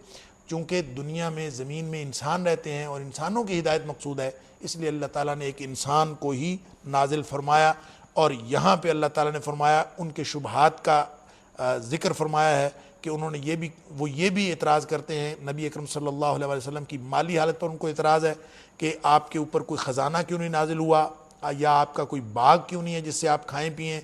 چونکہ دنیا میں زمین میں انسان رہتے ہیں اور انسانوں کی ہدایت مقصود ہے، اس لیے اللہ تعالیٰ نے ایک انسان کو ہی نازل فرمایا، اور یہاں پہ اللہ تعالیٰ نے فرمایا ان کے شبہات کا ذکر فرمایا ہے کہ انہوں نے یہ بھی اعتراض کرتے ہیں نبی اکرم صلی اللہ علیہ وسلم کی مالی حالت پر، ان کو اعتراض ہے کہ آپ کے اوپر کوئی خزانہ کیوں نہیں نازل ہوا، یا آپ کا کوئی باغ کیوں نہیں ہے جس سے آپ کھائیں پئیں،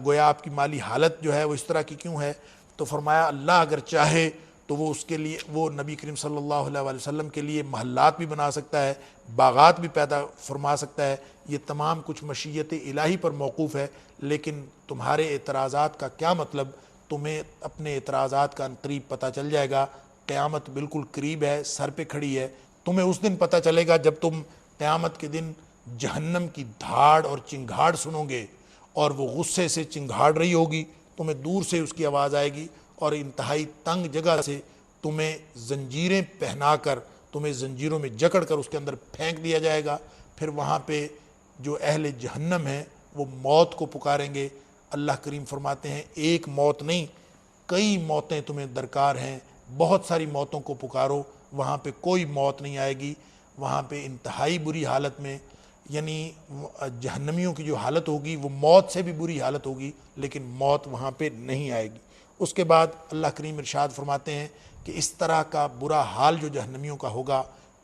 گویا آپ کی مالی حالت جو ہے وہ اس طرح کی کیوں ہے۔ تو فرمایا اللہ اگر چاہے تو وہ اس کے لیے، وہ نبی کریم صلی اللہ علیہ وسلم کے لیے محلات بھی بنا سکتا ہے، باغات بھی پیدا فرما سکتا ہے، یہ تمام کچھ مشیت الہی پر موقوف ہے۔ لیکن تمہارے اعتراضات کا کیا مطلب، تمہیں اپنے اعتراضات کا عنقریب پتہ چل جائے گا، قیامت بالکل قریب ہے، سر پہ کھڑی ہے، تمہیں اس دن پتہ چلے گا جب تم قیامت کے دن جہنم کی دھاڑ اور چنگھاڑ سنو گے، اور وہ غصے سے چنگھاڑ رہی ہوگی، تمہیں دور سے اس کی آواز آئے گی، اور انتہائی تنگ جگہ سے تمہیں زنجیریں پہنا کر، تمہیں زنجیروں میں جکڑ کر اس کے اندر پھینک دیا جائے گا۔ پھر وہاں پہ جو اہل جہنم ہیں وہ موت کو پکاریں گے۔ اللہ کریم فرماتے ہیں ایک موت نہیں، کئی موتیں تمہیں درکار ہیں، بہت ساری موتوں کو پکارو، وہاں پہ کوئی موت نہیں آئے گی۔ وہاں پہ انتہائی بری حالت میں، یعنی جہنمیوں کی جو حالت ہوگی وہ موت سے بھی بری حالت ہوگی، لیکن موت وہاں پہ نہیں آئے گی۔ اس کے بعد اللہ کریم ارشاد فرماتے ہیں کہ اس طرح کا برا حال جو جہنمیوں کا ہوگا،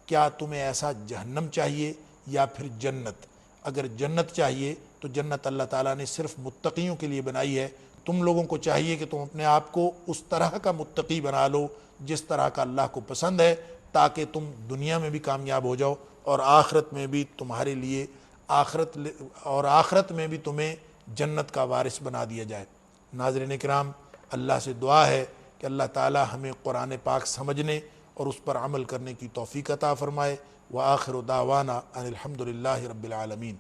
کیا تمہیں ایسا جہنم چاہیے یا پھر جنت؟ اگر جنت چاہیے تو جنت اللہ تعالیٰ نے صرف متقیوں کے لیے بنائی ہے۔ تم لوگوں کو چاہیے کہ تم اپنے آپ کو اس طرح کا متقی بنا لو جس طرح کا اللہ کو پسند ہے، تاکہ تم دنیا میں بھی کامیاب ہو جاؤ اور آخرت میں بھی تمہارے لیے آخرت میں بھی تمہیں جنت کا وارث بنا دیا جائے۔ ناظرین کرام، اللہ سے دعا ہے کہ اللہ تعالی ہمیں قرآن پاک سمجھنے اور اس پر عمل کرنے کی توفیق عطا فرمائے۔ وآخر دعوانا ان الحمد للہ رب العالمین۔